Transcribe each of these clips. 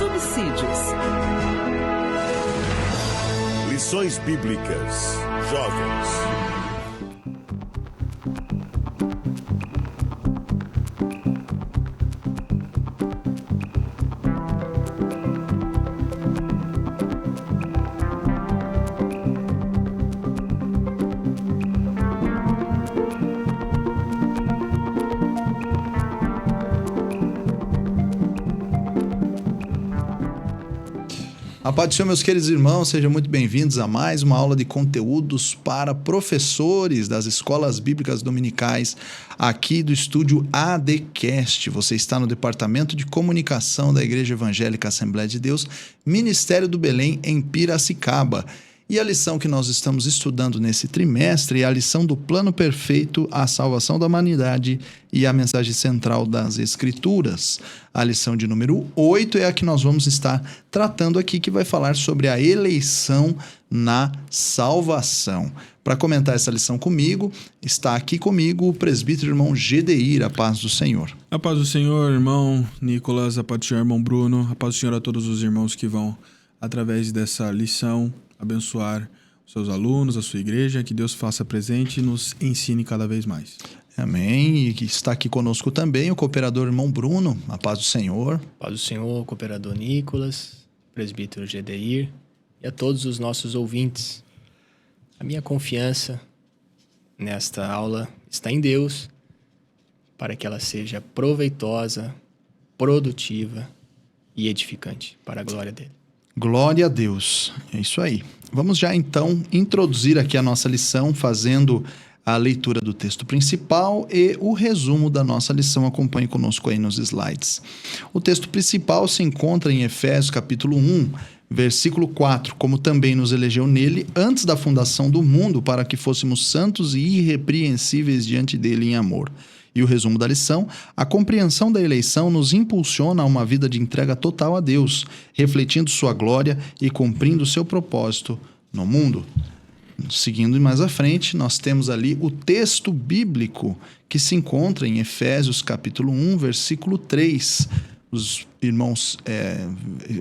subsídios. Lições Bíblicas, jovens. A paz do Senhor, meus queridos irmãos, sejam muito bem-vindos a mais uma aula de conteúdos para professores das escolas bíblicas dominicais aqui do estúdio ADCast. Você está no Departamento de Comunicação da Igreja Evangélica Assembleia de Deus, Ministério do Belém, em Piracicaba. E a lição que nós estamos estudando nesse trimestre é a lição do plano perfeito, a salvação da humanidade e a mensagem central das Escrituras. A lição de número 8 é a que nós vamos estar tratando aqui, que vai falar sobre a eleição na salvação. Para comentar essa lição comigo, está aqui comigo o presbítero irmão Gedeir, a paz do Senhor. A paz do Senhor, irmão Nicolas, a paz do Senhor, irmão Bruno, a paz do Senhor a todos os irmãos que vão, através dessa lição, abençoar os seus alunos, a sua igreja, que Deus faça presente e nos ensine cada vez mais. Amém. E que está aqui conosco também o cooperador irmão Bruno, a paz do Senhor. Paz do Senhor, cooperador Nicolas, presbítero Gedeir e a todos os nossos ouvintes. A minha confiança nesta aula está em Deus, para que ela seja proveitosa, produtiva e edificante para a glória dele. Glória a Deus. É isso aí. Vamos já então introduzir aqui a nossa lição, fazendo a leitura do texto principal e o resumo da nossa lição. Acompanhe conosco aí nos slides. O texto principal se encontra em Efésios capítulo 1, versículo 4, como também nos elegeu nele antes da fundação do mundo, para que fôssemos santos e irrepreensíveis diante dele em amor. E o resumo da lição: a compreensão da eleição nos impulsiona a uma vida de entrega total a Deus, refletindo sua glória e cumprindo seu propósito no mundo. Seguindo mais à frente, nós temos ali o texto bíblico que se encontra em Efésios capítulo 1, versículo 3. Os irmãos,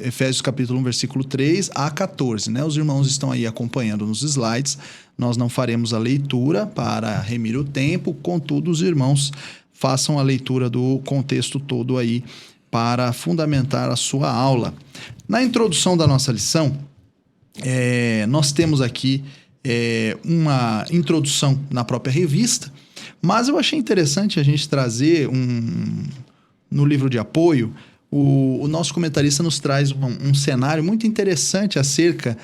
Efésios capítulo 1, versículo 3 a 14, né? Os irmãos estão aí acompanhando nos slides. Nós não faremos a leitura para remir o tempo, contudo, os irmãos façam a leitura do contexto todo aí para fundamentar a sua aula. Na introdução da nossa lição, nós temos aqui uma introdução na própria revista, mas eu achei interessante a gente trazer no livro de apoio. O nosso comentarista nos traz um cenário muito interessante acerca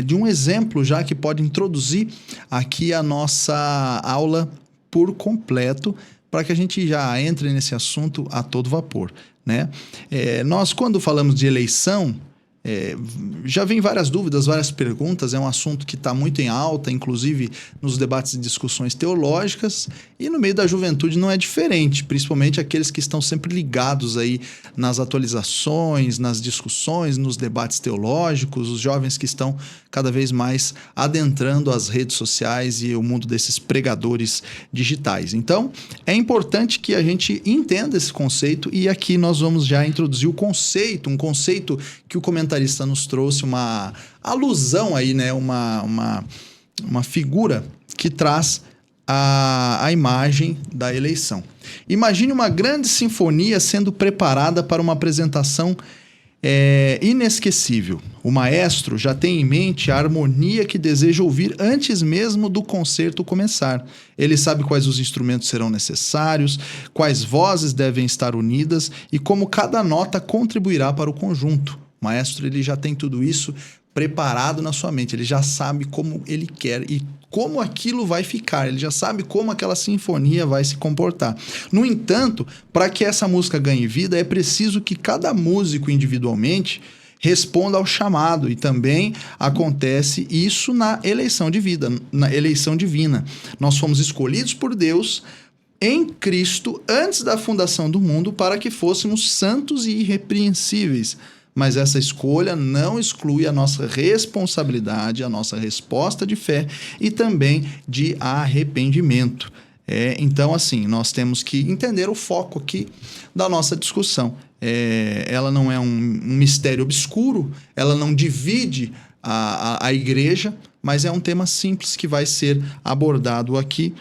de um exemplo já que pode introduzir aqui a nossa aula por completo, para que a gente já entre nesse assunto a todo vapor, né? Nós, quando falamos de eleição, já vem várias dúvidas, várias perguntas. É um assunto que está muito em alta, inclusive nos debates e discussões teológicas, e no meio da juventude não é diferente, principalmente aqueles que estão sempre ligados aí nas atualizações, nas discussões, nos debates teológicos, os jovens que estão cada vez mais adentrando as redes sociais e o mundo desses pregadores digitais. Então, é importante que a gente entenda esse conceito, e aqui nós vamos já introduzir o conceito, um conceito que o comentarista nos trouxe, uma alusão aí, né? Uma figura que traz a imagem da eleição. Imagine uma grande sinfonia sendo preparada para uma apresentação inesquecível. O maestro já tem em mente a harmonia que deseja ouvir antes mesmo do concerto começar. Ele sabe quais os instrumentos serão necessários, quais vozes devem estar unidas e como cada nota contribuirá para o conjunto. O maestro, ele já tem tudo isso preparado na sua mente, ele já sabe como ele quer e como aquilo vai ficar, ele já sabe como aquela sinfonia vai se comportar. No entanto, para que essa música ganhe vida, é preciso que cada músico individualmente responda ao chamado, e também acontece isso na eleição de vida, na eleição divina. Nós fomos escolhidos por Deus em Cristo antes da fundação do mundo para que fôssemos santos e irrepreensíveis. Mas essa escolha não exclui a nossa responsabilidade, a nossa resposta de fé e também de arrependimento. Então, assim, nós temos que entender o foco aqui da nossa discussão. ela não é um mistério obscuro, ela não divide a igreja, mas é um tema simples que vai ser abordado aqui.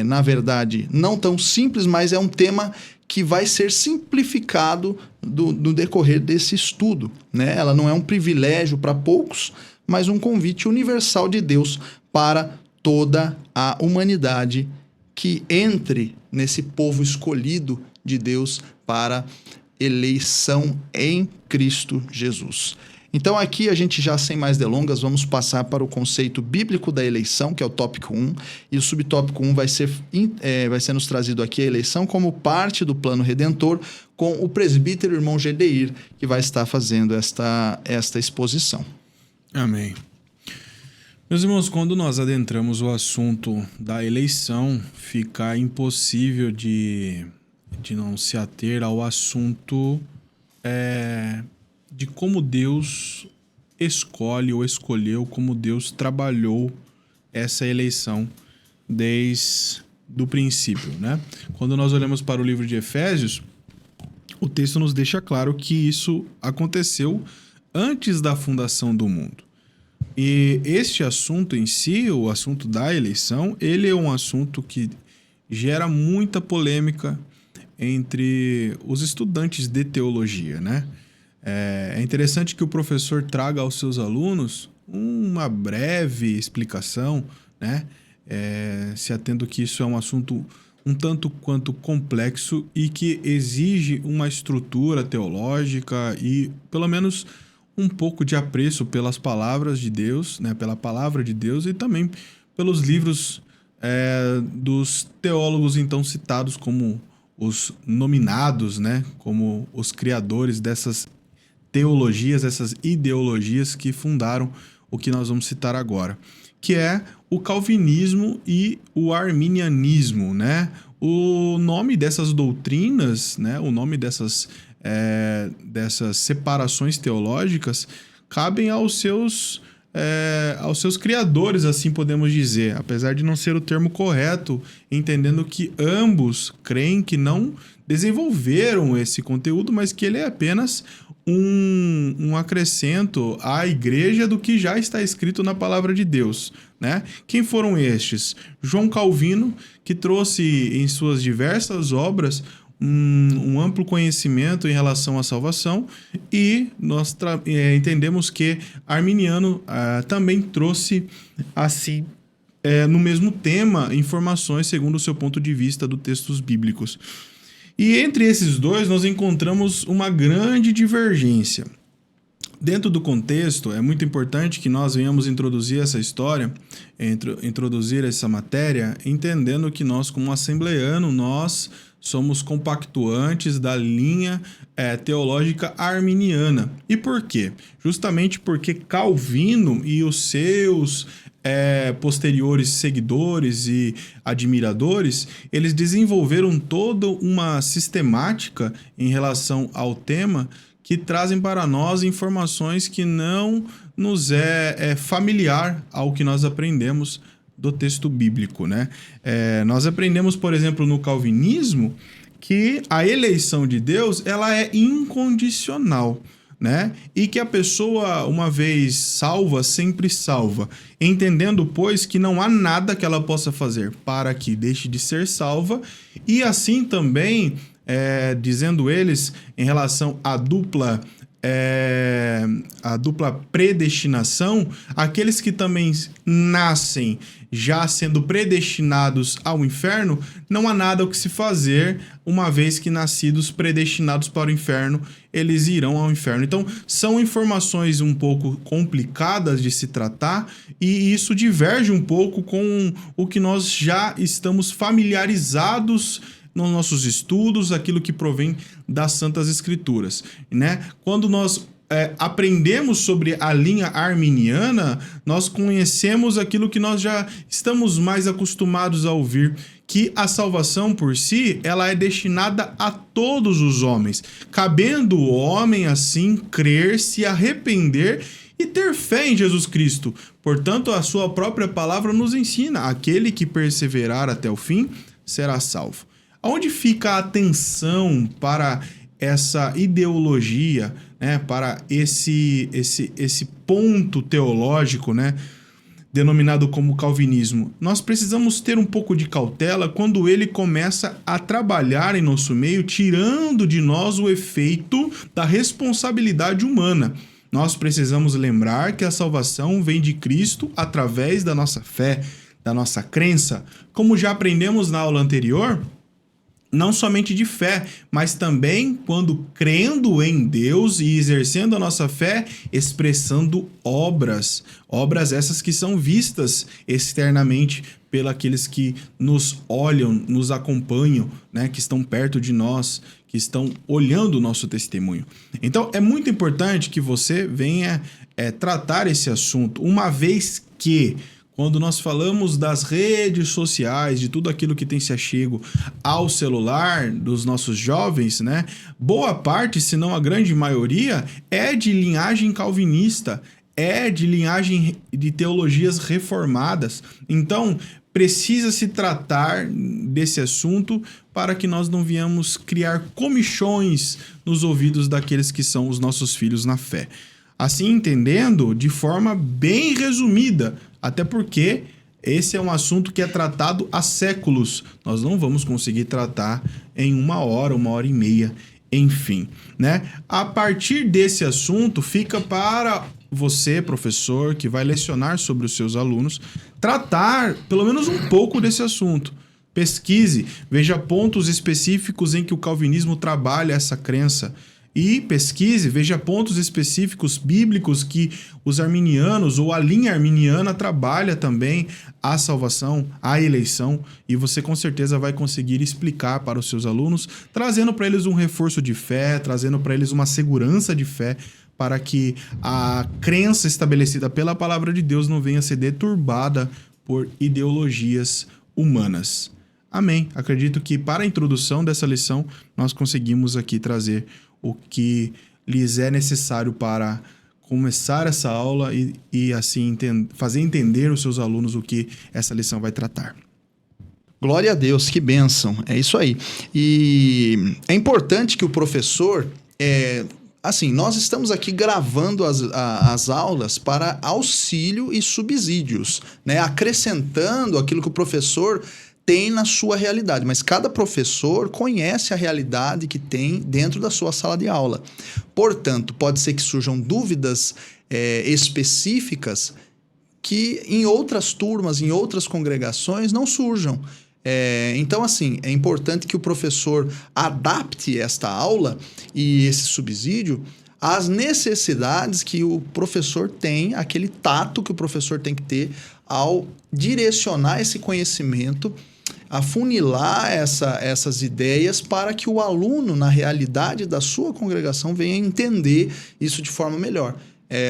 Na verdade, não tão simples, mas é um tema que vai ser simplificado no decorrer desse estudo, né? Ela não é um privilégio para poucos, mas um convite universal de Deus para toda a humanidade que entre nesse povo escolhido de Deus para eleição em Cristo Jesus. Então aqui a gente já sem mais delongas vamos passar para o conceito bíblico da eleição, que é o tópico 1, e o subtópico 1 vai ser nos trazido aqui a eleição como parte do plano redentor, com o presbítero irmão Gedeir, que vai estar fazendo esta exposição. Amém. Meus irmãos, quando nós adentramos o assunto da eleição, fica impossível de não se ater ao assunto de como Deus escolhe ou escolheu, como Deus trabalhou essa eleição desde o princípio, né? Quando nós olhamos para o livro de Efésios, o texto nos deixa claro que isso aconteceu antes da fundação do mundo. E este assunto em si, o assunto da eleição, ele é um assunto que gera muita polêmica entre os estudantes de teologia, né? É interessante que o professor traga aos seus alunos uma breve explicação, né? Se atendo que isso é um assunto um tanto quanto complexo e que exige uma estrutura teológica e, pelo menos, um pouco de apreço pelas palavras de Deus, né? Pela palavra de Deus e também pelos livros dos teólogos então citados como os nominados, né? Como os criadores dessas teologias, essas ideologias que fundaram o que nós vamos citar agora, que é o calvinismo e o arminianismo, né? O nome dessas doutrinas, né? O nome dessas separações teológicas cabem aos seus criadores, assim podemos dizer, apesar de não ser o termo correto, entendendo que ambos creem que não desenvolveram esse conteúdo, mas que ele é apenas um acrescento à igreja do que já está escrito na palavra de Deus, né? Quem foram estes? João Calvino, que trouxe em suas diversas obras um amplo conhecimento em relação à salvação, e nós entendemos que Arminiano também trouxe assim no mesmo tema informações segundo o seu ponto de vista dos textos bíblicos. E entre esses dois nós encontramos uma grande divergência. Dentro do contexto, é muito importante que nós venhamos introduzir essa história, introduzir essa matéria, entendendo que nós, como assembleano, nós somos compactuantes da linha teológica arminiana. E por quê? Justamente porque Calvino e os seus posteriores seguidores e admiradores, eles desenvolveram toda uma sistemática em relação ao tema que trazem para nós informações que não nos é familiar ao que nós aprendemos do texto bíblico, né? Nós aprendemos, por exemplo, no calvinismo, que a eleição de Deus ela é incondicional, né? E que a pessoa, uma vez salva, sempre salva, entendendo, pois, que não há nada que ela possa fazer para que deixe de ser salva, e assim também, dizendo eles, em relação à dupla predestinação, aqueles que também nascem já sendo predestinados ao inferno, não há nada o que se fazer, uma vez que nascidos predestinados para o inferno, eles irão ao inferno. Então, são informações um pouco complicadas de se tratar, e isso diverge um pouco com o que nós já estamos familiarizados nos nossos estudos, aquilo que provém das Santas Escrituras, né? Quando nós aprendemos sobre a linha arminiana, nós conhecemos aquilo que nós já estamos mais acostumados a ouvir, que a salvação por si, ela é destinada a todos os homens, cabendo o homem, assim, crer, se arrepender e ter fé em Jesus Cristo. Portanto, a sua própria palavra nos ensina: aquele que perseverar até o fim será salvo. Aonde fica a atenção para essa ideologia, né, para esse ponto teológico, né, denominado como calvinismo, nós precisamos ter um pouco de cautela quando ele começa a trabalhar em nosso meio, tirando de nós o efeito da responsabilidade humana. Nós precisamos lembrar que a salvação vem de Cristo através da nossa fé, da nossa crença. Como já aprendemos na aula anterior, não somente de fé, mas também quando crendo em Deus e exercendo a nossa fé, expressando obras. Obras essas que são vistas externamente pelos que nos olham, nos acompanham, né, que estão perto de nós, que estão olhando o nosso testemunho. Então, é muito importante que você venha tratar esse assunto, uma vez que quando nós falamos das redes sociais, de tudo aquilo que tem se achego ao celular dos nossos jovens, né? Boa parte, se não a grande maioria, é de linhagem calvinista, é de linhagem de teologias reformadas. Então, precisa se tratar desse assunto para que nós não venhamos criar comichões nos ouvidos daqueles que são os nossos filhos na fé. Assim, entendendo de forma bem resumida, até porque esse é um assunto que é tratado há séculos. Nós não vamos conseguir tratar em 1 hora, 1h30, enfim, né? A partir desse assunto, fica para você, professor, que vai lecionar sobre os seus alunos, tratar pelo menos um pouco desse assunto. Pesquise, veja pontos específicos em que o calvinismo trabalha essa crença. E pesquise, veja pontos específicos bíblicos que os arminianos ou a linha arminiana trabalha também a salvação, a eleição, e você com certeza vai conseguir explicar para os seus alunos, trazendo para eles um reforço de fé, trazendo para eles uma segurança de fé, para que a crença estabelecida pela palavra de Deus não venha a ser deturbada por ideologias humanas. Amém. Acredito que para a introdução dessa lição nós conseguimos aqui trazer o que lhes é necessário para começar essa aula e assim fazer entender os seus alunos o que essa lição vai tratar. Glória a Deus, que bênção. É isso aí. E é importante que o professor... Assim, nós estamos aqui gravando as aulas para auxílio e subsídios, né? Acrescentando aquilo que o professor tem na sua realidade, mas cada professor conhece a realidade que tem dentro da sua sala de aula. Portanto, pode ser que surjam dúvidas específicas que em outras turmas, em outras congregações não surjam. Então, assim, é importante que o professor adapte esta aula e esse subsídio às necessidades que o professor tem, aquele tato que o professor tem que ter ao direcionar esse conhecimento, afunilar essas ideias para que o aluno, na realidade da sua congregação, venha entender isso de forma melhor.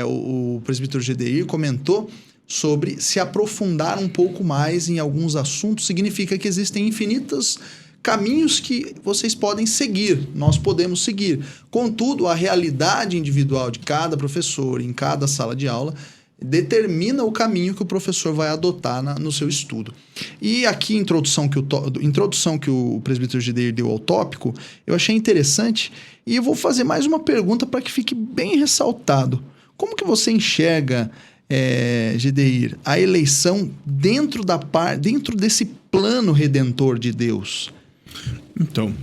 O presbítero Gedeir comentou sobre se aprofundar um pouco mais em alguns assuntos, significa que existem infinitos caminhos que vocês podem seguir, nós podemos seguir. Contudo, a realidade individual de cada professor, em cada sala de aula, determina o caminho que o professor vai adotar no seu estudo. E aqui, introdução que o presbítero Gedeir deu ao tópico, eu achei interessante e eu vou fazer mais uma pergunta para que fique bem ressaltado. Como que você enxerga, Gedeir, a eleição dentro desse plano redentor de Deus? Então,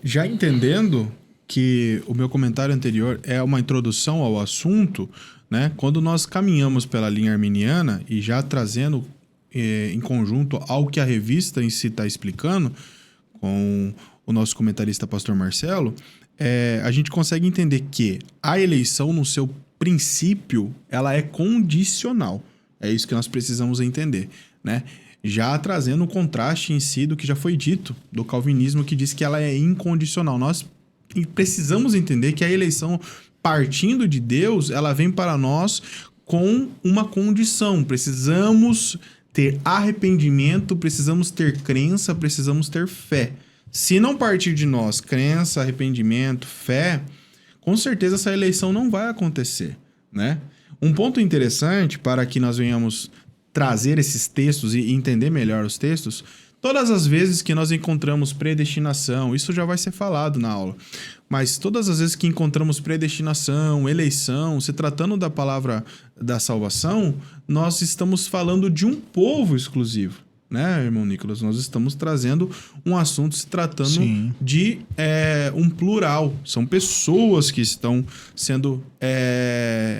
já entendendo que o meu comentário anterior é uma introdução ao assunto, né? Quando nós caminhamos pela linha arminiana e já trazendo em conjunto ao que a revista em si está explicando, com o nosso comentarista pastor Marcelo, a gente consegue entender que a eleição no seu princípio, ela é condicional. É isso que nós precisamos entender, né? Já trazendo o contraste em si do que já foi dito, do calvinismo, que diz que ela é incondicional. Nós precisamos entender que a eleição, partindo de Deus, ela vem para nós com uma condição. Precisamos ter arrependimento, precisamos ter crença, precisamos ter fé. Se não partir de nós crença, arrependimento, fé, com certeza essa eleição não vai acontecer, né? Um ponto interessante para que nós venhamos trazer esses textos e entender melhor os textos, Todas as vezes que nós encontramos predestinação, isso já vai ser falado na aula, mas todas as vezes que encontramos predestinação, eleição, se tratando da palavra da salvação, nós estamos falando de um povo exclusivo, né, irmão Nicolas? Nós estamos trazendo um assunto se tratando Sim. de um plural. São pessoas que estão sendo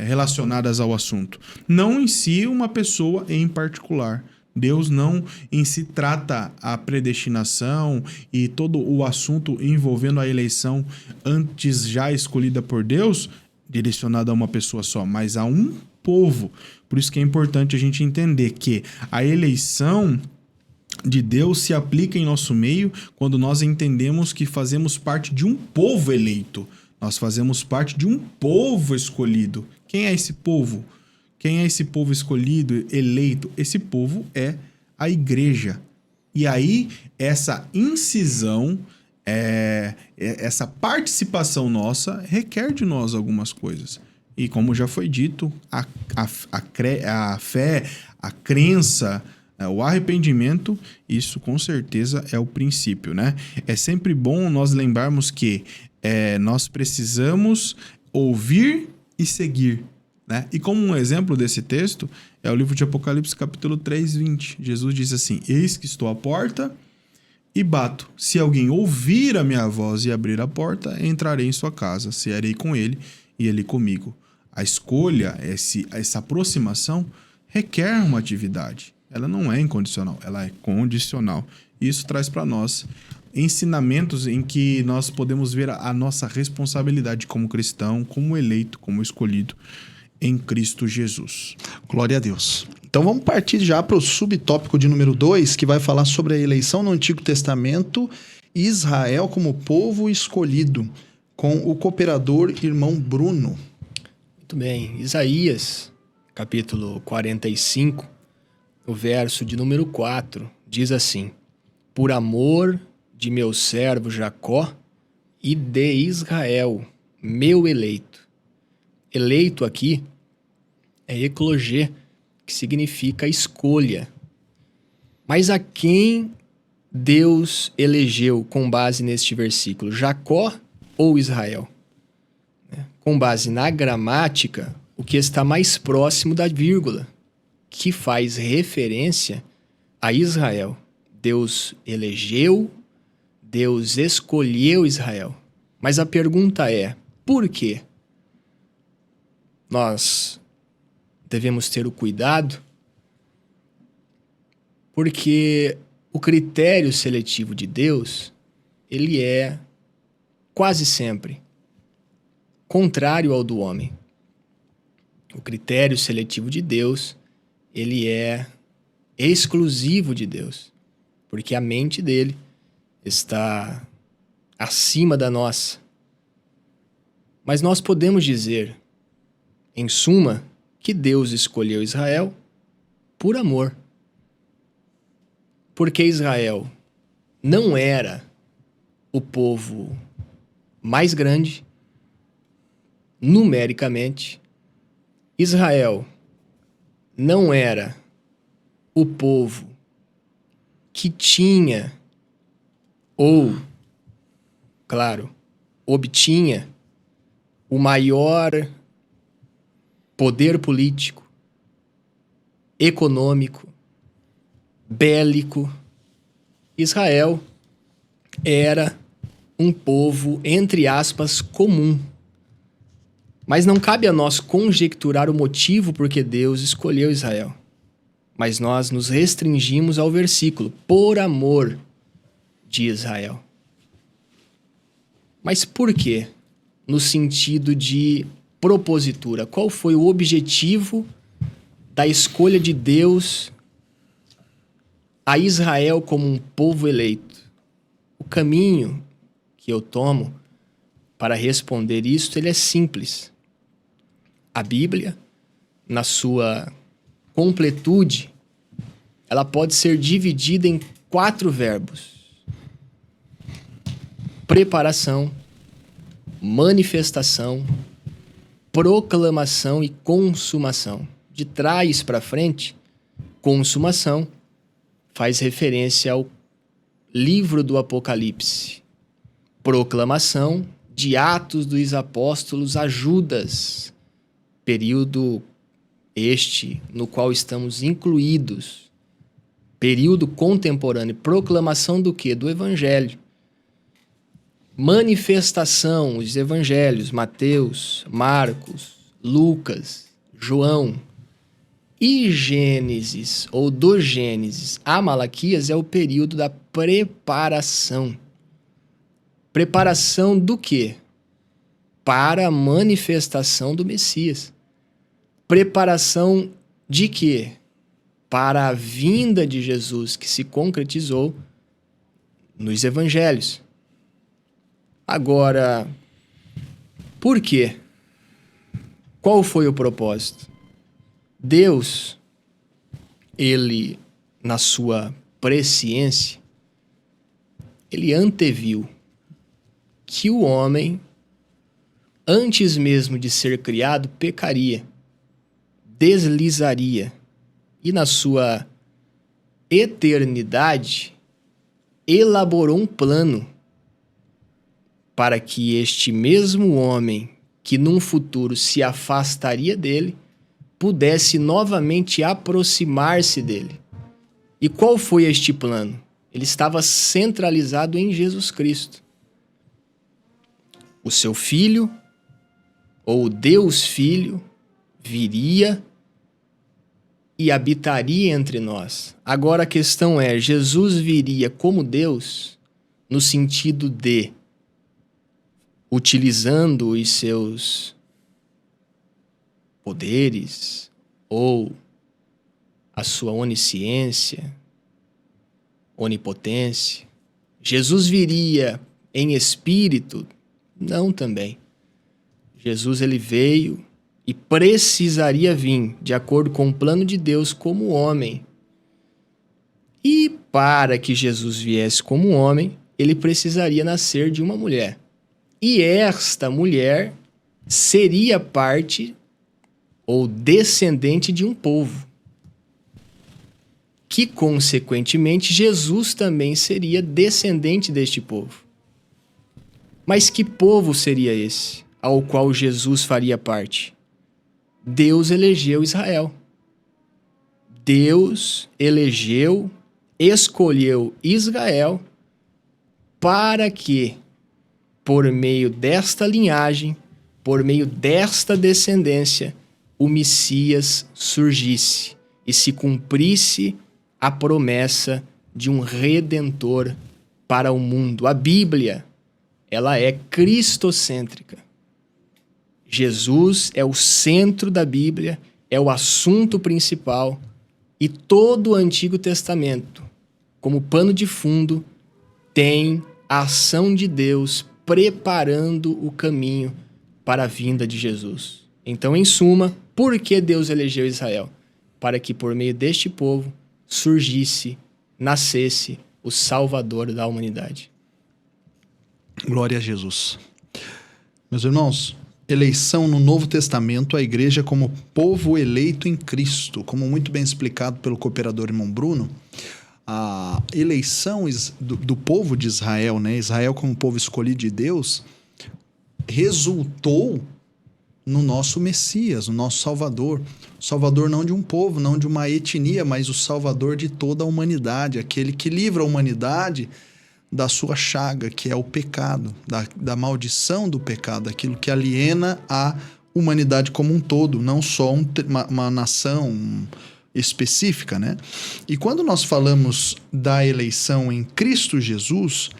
relacionadas ao assunto. Não em si uma pessoa em particular. Deus não em si trata a predestinação e todo o assunto envolvendo a eleição antes já escolhida por Deus, direcionada a uma pessoa só, mas a um povo. Por isso que é importante a gente entender que a eleição de Deus se aplica em nosso meio quando nós entendemos que fazemos parte de um povo eleito. Nós fazemos parte de um povo escolhido. Quem é esse povo? Quem é esse povo escolhido, eleito? Esse povo é a igreja. E aí, essa incisão, essa participação nossa requer de nós algumas coisas. E como já foi dito, a fé, a crença, o arrependimento, isso com certeza é o princípio, né? É sempre bom nós lembrarmos que nós precisamos ouvir e seguir, né? E como um exemplo desse texto, é o livro de Apocalipse, capítulo 3, 20. Jesus diz assim: eis que estou à porta e bato. Se alguém ouvir a minha voz e abrir a porta, entrarei em sua casa, cearei com ele e ele comigo. A escolha, essa aproximação, requer uma atividade. Ela não é incondicional, ela é condicional. Isso traz para nós ensinamentos em que nós podemos ver a nossa responsabilidade como cristão, como eleito, como escolhido em Cristo Jesus. Glória a Deus. Então vamos partir já para o subtópico de número 2, que vai falar sobre a eleição no Antigo Testamento e Israel como povo escolhido, com o cooperador irmão Bruno. Muito bem. Isaías, capítulo 45, o verso de número 4, diz assim: por amor de meu servo Jacó e de Israel, meu eleito. Eleito aqui é eklogê, que significa escolha. Mas a quem Deus elegeu com base neste versículo? Jacó ou Israel? Com base na gramática, o que está mais próximo da vírgula, que faz referência a Israel. Deus elegeu, Deus escolheu Israel. Mas a pergunta é, por quê? Nós devemos ter o cuidado, porque o critério seletivo de Deus, ele é quase sempre contrário ao do homem. O critério seletivo de Deus, ele é exclusivo de Deus, porque a mente dele está acima da nossa. Mas nós podemos dizer, em suma, que Deus escolheu Israel por amor. Porque Israel não era o povo mais grande, numericamente. Israel não era o povo que tinha, ou, claro, obtinha o maior poder político, econômico, bélico. Israel era um povo, entre aspas, comum. Mas não cabe a nós conjecturar o motivo por que Deus escolheu Israel. Mas nós nos restringimos ao versículo, por amor de Israel. Mas por quê? No sentido de propositura. Qual foi o objetivo da escolha de Deus a Israel como um povo eleito? O caminho que eu tomo para responder isso, ele é simples. A Bíblia, na sua completude, ela pode ser dividida em 4 verbos: preparação, manifestação, proclamação e consumação. De trás para frente, consumação faz referência ao livro do Apocalipse. Proclamação de Atos dos Apóstolos a Judas, período este no qual estamos incluídos, período contemporâneo. Proclamação do quê? Do Evangelho. Manifestação, os Evangelhos, Mateus, Marcos, Lucas, João. E Gênesis, ou do Gênesis a Malaquias, é o período da preparação. Preparação do quê? Para a manifestação do Messias. Preparação de quê? Para a vinda de Jesus, que se concretizou nos Evangelhos. Agora, por quê? Qual foi o propósito? Deus, ele, na sua presciência, ele anteviu que o homem, antes mesmo de ser criado, pecaria, deslizaria, e na sua eternidade elaborou um plano para que este mesmo homem, que num futuro se afastaria dele, pudesse novamente aproximar-se dele. E qual foi este plano? Ele estava centralizado em Jesus Cristo. O seu Filho, ou Deus Filho, viria e habitaria entre nós. Agora a questão é, Jesus viria como Deus, no sentido de, utilizando os seus poderes ou a sua onisciência, onipotência. Jesus viria em espírito? Não também. Jesus ele veio e precisaria vir, de acordo com o plano de Deus, como homem. E para que Jesus viesse como homem, ele precisaria nascer de uma mulher. E esta mulher seria parte ou descendente de um povo, que, consequentemente, Jesus também seria descendente deste povo. Mas que povo seria esse, ao qual Jesus faria parte? Deus elegeu Israel. Deus elegeu, escolheu Israel para que, por meio desta linhagem, por meio desta descendência, o Messias surgisse e se cumprisse a promessa de um Redentor para o mundo. A Bíblia, ela é cristocêntrica. Jesus é o centro da Bíblia, é o assunto principal, e todo o Antigo Testamento, como pano de fundo, tem a ação de Deus preparando o caminho para a vinda de Jesus. Então, em suma, por que Deus elegeu Israel? Para que por meio deste povo surgisse, nascesse o Salvador da humanidade. Glória a Jesus. Meus irmãos, eleição no Novo Testamento, a igreja como povo eleito em Cristo, como muito bem explicado pelo cooperador irmão Bruno, a eleição do povo de Israel, né? Israel como povo escolhido de Deus, resultou no nosso Messias, no nosso Salvador. O Salvador não de um povo, não de uma etnia, mas o Salvador de toda a humanidade, aquele que livra a humanidade da sua chaga, que é o pecado, da maldição do pecado, aquilo que aliena a humanidade como um todo, não só uma nação específica, né? E quando nós falamos da eleição em Cristo Jesus,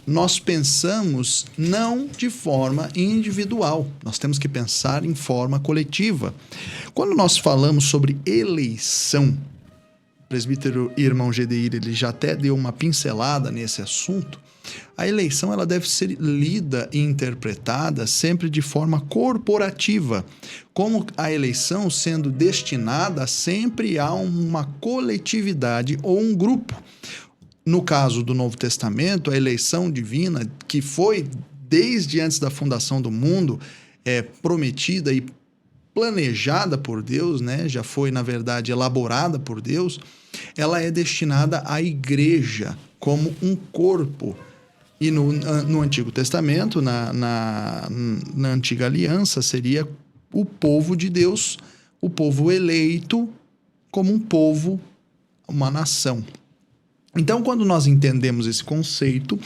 nós pensamos não de forma individual, nós temos que pensar em forma coletiva. Quando nós falamos sobre eleição, o presbítero irmão Gedeir, ele já até deu uma pincelada nesse assunto, a eleição ela deve ser lida e interpretada sempre de forma corporativa, como a eleição sendo destinada sempre a uma coletividade ou um grupo. No caso do Novo Testamento, a eleição divina, que foi desde antes da fundação do mundo, prometida e planejada por Deus, né? Já foi, na verdade, elaborada por Deus, ela é destinada à igreja como um corpo. E no Antigo Testamento, na Antiga Aliança, seria o povo de Deus, o povo eleito como um povo, uma nação. Então, quando nós entendemos esse conceito,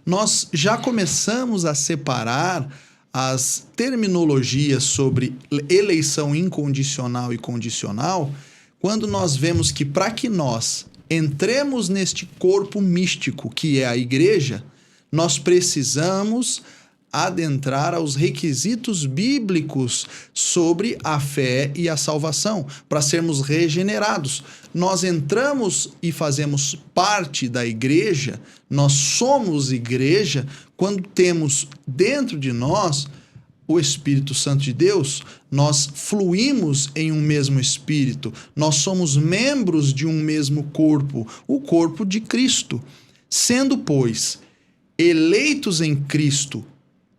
nós já começamos a separar as terminologias sobre eleição incondicional e condicional, quando nós vemos que para que nós entremos neste corpo místico que é a igreja, nós precisamos adentrar aos requisitos bíblicos sobre a fé e a salvação, para sermos regenerados. Nós entramos e fazemos parte da igreja, nós somos igreja, quando temos dentro de nós o Espírito Santo de Deus, nós fluímos em um mesmo Espírito, nós somos membros de um mesmo corpo, o corpo de Cristo. Sendo, pois, eleitos em Cristo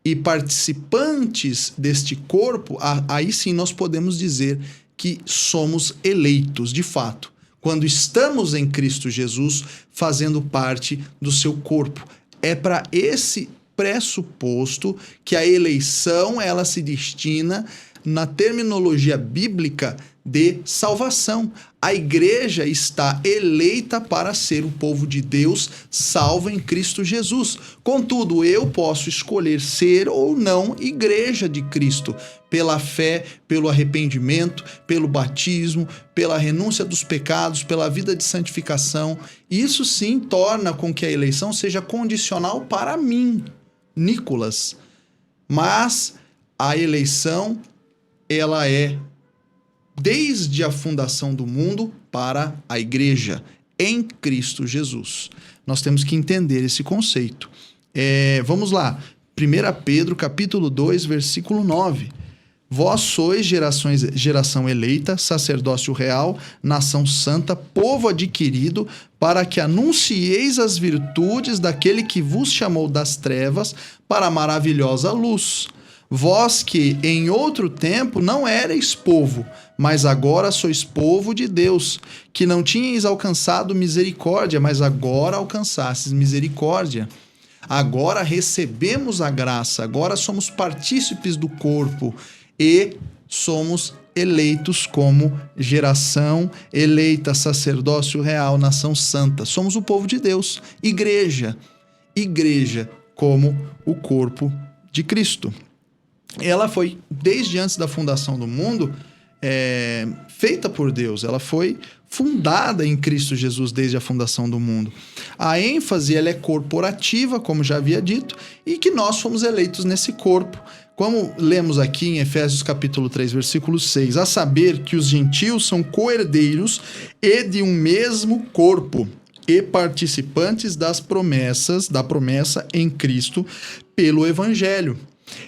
e participantes deste corpo, aí sim nós podemos dizer que somos eleitos de fato, quando estamos em Cristo Jesus fazendo parte do seu corpo. É para esse pressuposto que a eleição ela se destina na terminologia bíblica de salvação. A igreja está eleita para ser o povo de Deus, salvo em Cristo Jesus. Contudo, eu posso escolher ser ou não igreja de Cristo, pela fé, pelo arrependimento, pelo batismo, pela renúncia dos pecados, pela vida de santificação. Isso sim torna com que a eleição seja condicional para mim, Nicolas. Mas a eleição, ela é desde a fundação do mundo para a igreja, em Cristo Jesus. Nós temos que entender esse conceito. Vamos lá, 1 Pedro, capítulo 2, versículo 9. Vós sois geração eleita, sacerdócio real, nação santa, povo adquirido, para que anuncieis as virtudes daquele que vos chamou das trevas para a maravilhosa luz. Vós que em outro tempo não erais povo, mas agora sois povo de Deus, que não tinhais alcançado misericórdia, mas agora alcançastes misericórdia. Agora recebemos a graça, agora somos partícipes do corpo e somos eleitos como geração eleita, sacerdócio real, nação santa. Somos o povo de Deus, igreja como o corpo de Cristo. Ela foi, desde antes da fundação do mundo, feita por Deus. Ela foi fundada em Cristo Jesus desde a fundação do mundo. A ênfase ela é corporativa, como já havia dito, e que nós fomos eleitos nesse corpo. Como lemos aqui em Efésios capítulo 3, versículo 6, a saber que os gentios são co-herdeiros e de um mesmo corpo, e participantes da promessa em Cristo pelo Evangelho.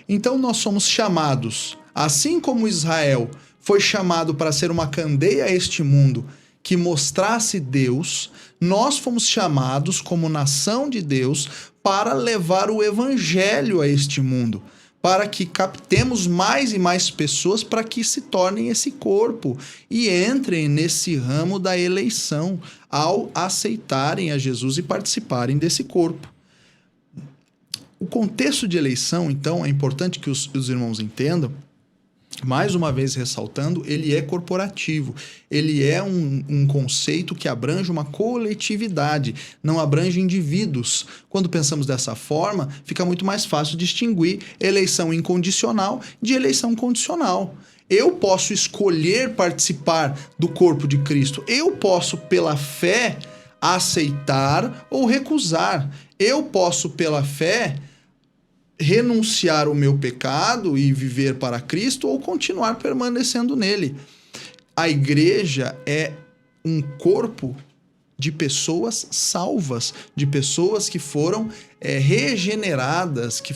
Então nós somos chamados, assim como Israel foi chamado para ser uma candeia a este mundo que mostrasse Deus, nós fomos chamados como nação de Deus para levar o Evangelho a este mundo, para que captemos mais e mais pessoas para que se tornem esse corpo e entrem nesse ramo da eleição ao aceitarem a Jesus e participarem desse corpo. O contexto de eleição, então, é importante que os irmãos entendam, mais uma vez ressaltando, ele é corporativo. Ele é um conceito que abrange uma coletividade, não abrange indivíduos. Quando pensamos dessa forma, fica muito mais fácil distinguir eleição incondicional de eleição condicional. Eu posso escolher participar do corpo de Cristo. Eu posso, pela fé, aceitar ou recusar. Eu posso, pela fé, renunciar o meu pecado e viver para Cristo ou continuar permanecendo nele. A igreja é um corpo de pessoas salvas, de pessoas que foram regeneradas, que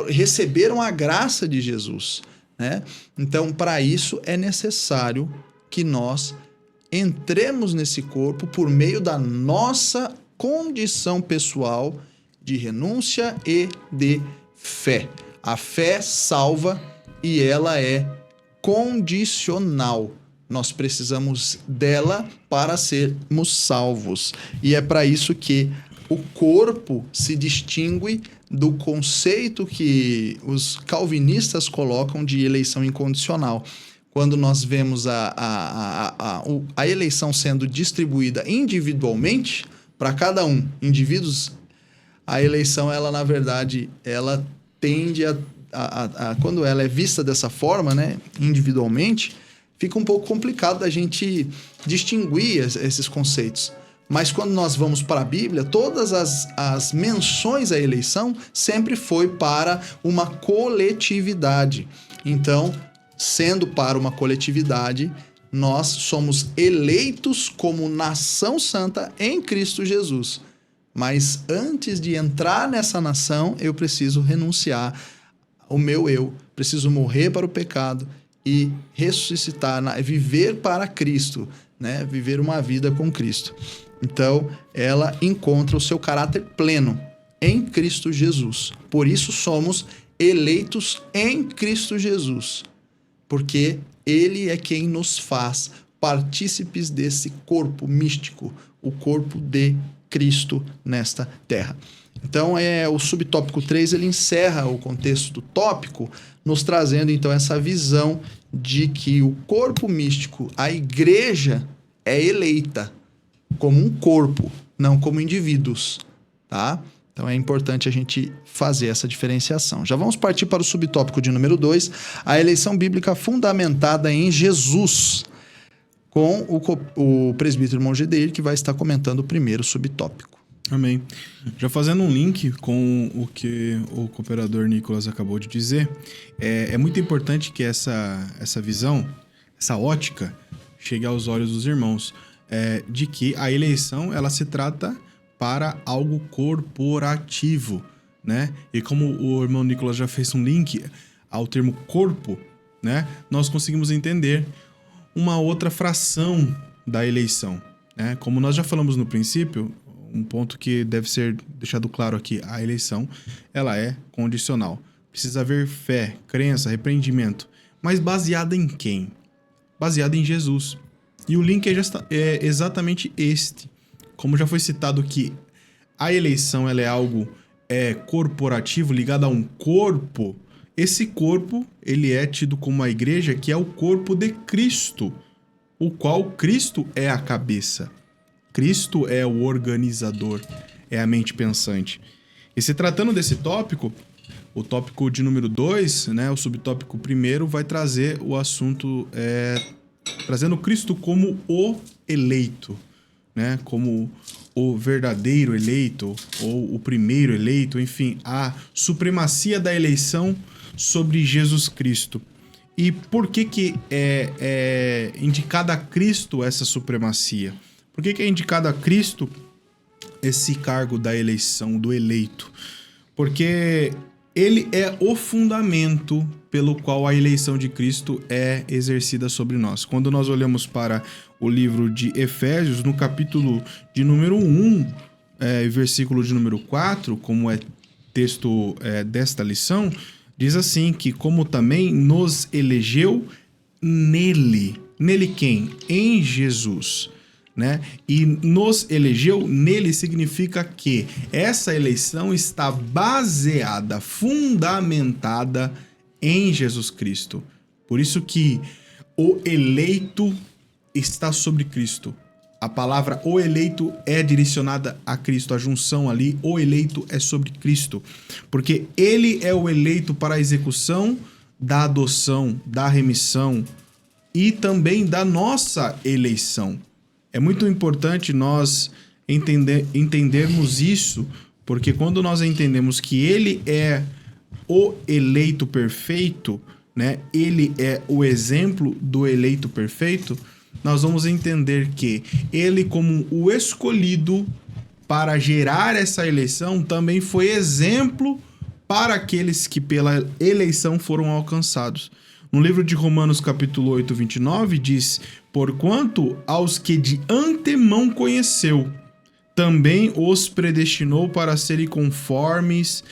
receberam a graça de Jesus, né? Então, para isso é necessário que nós entremos nesse corpo por meio da nossa condição pessoal de renúncia e de fé. A fé salva e ela é condicional. Nós precisamos dela para sermos salvos. E é para isso que o corpo se distingue do conceito que os calvinistas colocam de eleição incondicional. Quando nós vemos a eleição sendo distribuída individualmente para cada um, indivíduos, a eleição, ela na verdade, ela tende quando ela é vista dessa forma, né, individualmente, fica um pouco complicado da gente distinguir esses conceitos. Mas quando nós vamos para a Bíblia, todas as menções à eleição sempre foi para uma coletividade. Então, sendo para uma coletividade, nós somos eleitos como nação santa em Cristo Jesus. Mas antes de entrar nessa nação, eu preciso renunciar ao meu eu, preciso morrer para o pecado e ressuscitar, viver para Cristo, né? Viver uma vida com Cristo. Então, ela encontra o seu caráter pleno em Cristo Jesus. Por isso somos eleitos em Cristo Jesus, porque Ele é quem nos faz partícipes desse corpo místico, o corpo de Cristo nesta terra. Então, o subtópico 3, ele encerra o contexto do tópico, nos trazendo, então, essa visão de que o corpo místico, a igreja, é eleita como um corpo, não como indivíduos, tá? Então, é importante a gente fazer essa diferenciação. Já vamos partir para o subtópico de número 2, a eleição bíblica fundamentada em Jesus, com o presbítero irmão Gedeir, que vai estar comentando o primeiro subtópico. Amém. Já fazendo um link com o que o cooperador Nicolas acabou de dizer, é muito importante que essa visão, essa ótica, chegue aos olhos dos irmãos, de que a eleição, ela se trata para algo corporativo, né? E como o irmão Nicolas já fez um link ao termo corpo, né? Nós conseguimos entender uma outra fração da eleição, né? Como nós já falamos no princípio, um ponto que deve ser deixado claro aqui, a eleição, ela é condicional. Precisa haver fé, crença, arrependimento. Mas baseada em quem? Baseada em Jesus. E o link é exatamente este. Como já foi citado que a eleição ela é algo corporativo, ligado a um corpo, esse corpo ele é tido como a igreja, que é o corpo de Cristo, o qual Cristo é a cabeça. Cristo é o organizador, é a mente pensante. E se tratando desse tópico, o tópico de número 2, né, o subtópico 1 vai trazer o assunto, trazendo Cristo como o eleito, né, como o verdadeiro eleito, ou o primeiro eleito, enfim, a supremacia da eleição sobre Jesus Cristo. E por que é indicada a Cristo essa supremacia? Por que é indicado a Cristo esse cargo da eleição, do eleito? Porque ele é o fundamento pelo qual a eleição de Cristo é exercida sobre nós. Quando nós olhamos para o livro de Efésios, no capítulo de número 1, versículo de número 4, como é texto desta lição, diz assim que como também nos elegeu nele. Nele quem? Em Jesus. Né? E nos elegeu nele significa que essa eleição está baseada, fundamentada em Jesus Cristo. Por isso que o eleito está sobre Cristo. A palavra o eleito é direcionada a Cristo, a junção ali, o eleito é sobre Cristo. Porque ele é o eleito para a execução da adoção, da remissão e também da nossa eleição. É muito importante nós entendermos isso, porque quando nós entendemos que ele é o eleito perfeito, né? Ele é o exemplo do eleito perfeito, nós vamos entender que ele, como o escolhido para gerar essa eleição, também foi exemplo para aqueles que pela eleição foram alcançados. No livro de Romanos, capítulo 8, 29, diz: porquanto aos que de antemão conheceu, também os predestinou para serem conformes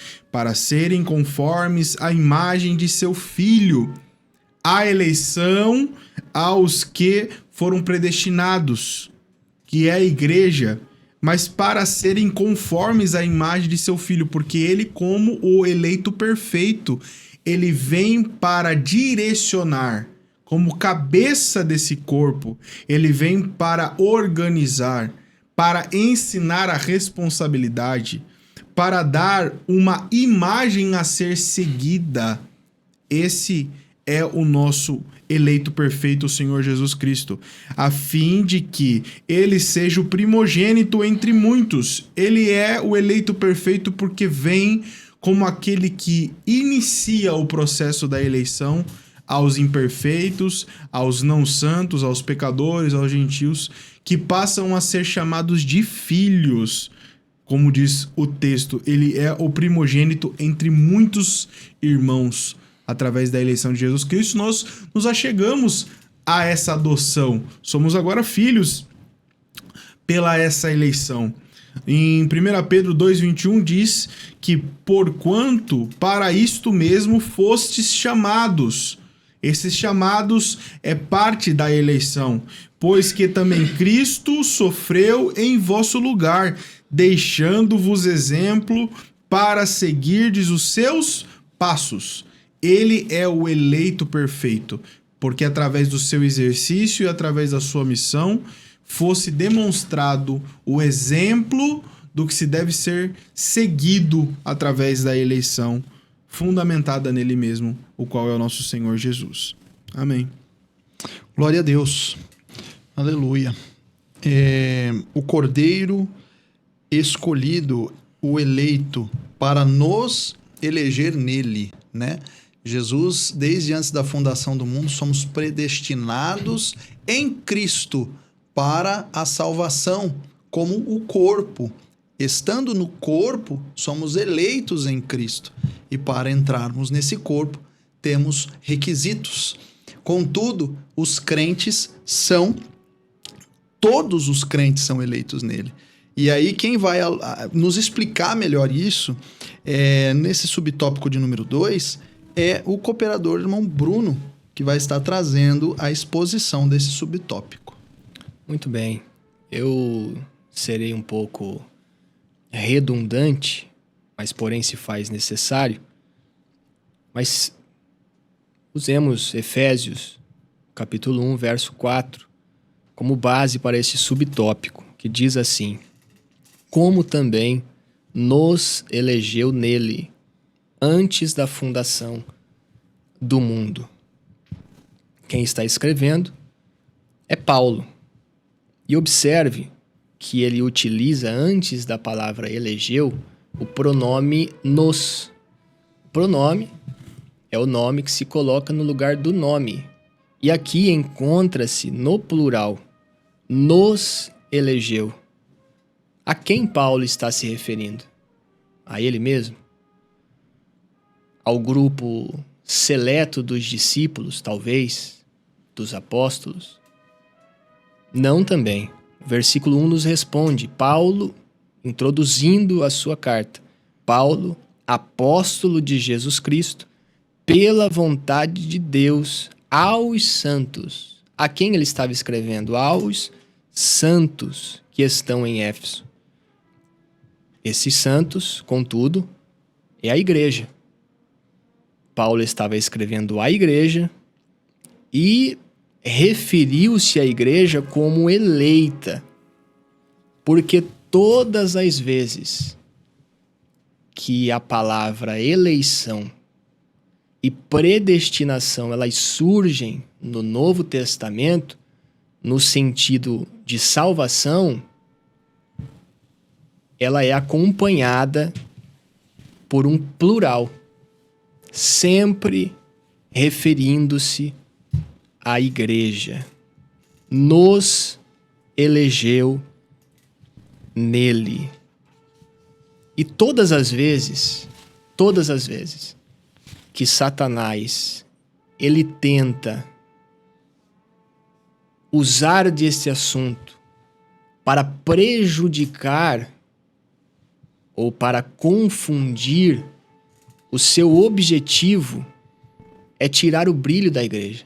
à imagem de seu Filho, a eleição aos que foram predestinados, que é a igreja, mas para serem conformes à imagem de seu filho, porque ele, como o eleito perfeito, ele vem para direcionar, como cabeça desse corpo, ele vem para organizar, para ensinar a responsabilidade, para dar uma imagem a ser seguida. Esse é o nosso eleito perfeito, o Senhor Jesus Cristo, a fim de que ele seja o primogênito entre muitos. Ele é o eleito perfeito porque vem como aquele que inicia o processo da eleição aos imperfeitos, aos não santos, aos pecadores, aos gentios, que passam a ser chamados de filhos. Como diz o texto, ele é o primogênito entre muitos irmãos. Através da eleição de Jesus Cristo, nós nos achegamos a essa adoção. Somos agora filhos pela essa eleição. Em 1 Pedro 2,21 diz que porquanto para isto mesmo fostes chamados. Esses chamados é parte da eleição, pois que também Cristo sofreu em vosso lugar, deixando-vos exemplo para seguirdes os seus passos. Ele é o eleito perfeito, porque através do seu exercício e através da sua missão fosse demonstrado o exemplo do que se deve ser seguido através da eleição, fundamentada nele mesmo, o qual é o nosso Senhor Jesus. Amém. Glória a Deus. Aleluia. O Cordeiro escolhido, o eleito, para nos eleger nele, né? Jesus, desde antes da fundação do mundo, somos predestinados em Cristo para a salvação, como o corpo. Estando no corpo, somos eleitos em Cristo. E para entrarmos nesse corpo, temos requisitos. Contudo, todos os crentes são eleitos nele. E aí, quem vai nos explicar melhor isso, nesse subtópico de número 2, é o cooperador irmão Bruno, que vai estar trazendo a exposição desse subtópico. Muito bem. Eu serei um pouco redundante, mas porém se faz necessário. Mas usemos Efésios, capítulo 1, verso 4, como base para esse subtópico, que diz assim: como também nos elegeu nele, antes da fundação do mundo. Quem está escrevendo é Paulo. E observe que ele utiliza, antes da palavra elegeu, o pronome nos. O pronome é o nome que se coloca no lugar do nome. E aqui encontra-se no plural, nos elegeu. A quem Paulo está se referindo? A ele mesmo? Ao grupo seleto dos discípulos, talvez, dos apóstolos? Não também. O versículo 1 nos responde, Paulo, introduzindo a sua carta, Paulo, apóstolo de Jesus Cristo, pela vontade de Deus, aos santos. A quem ele estava escrevendo? Aos santos que estão em Éfeso. Esses santos, contudo, é a igreja. Paulo estava escrevendo à igreja e referiu-se à igreja como eleita, porque todas as vezes que a palavra eleição e predestinação elas surgem no Novo Testamento, no sentido de salvação, ela é acompanhada por um plural, sempre referindo-se à igreja. Nos elegeu nele. E todas as vezes que Satanás ele tenta usar desse assunto para prejudicar ou para confundir o seu objetivo, é tirar o brilho da igreja.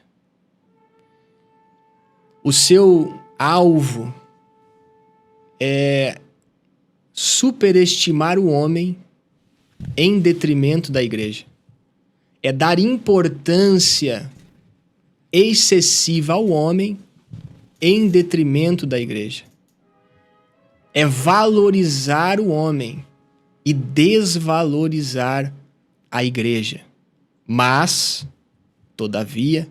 O seu alvo é superestimar o homem em detrimento da igreja. É dar importância excessiva ao homem em detrimento da igreja. É valorizar o homem e desvalorizar a igreja. Mas, todavia,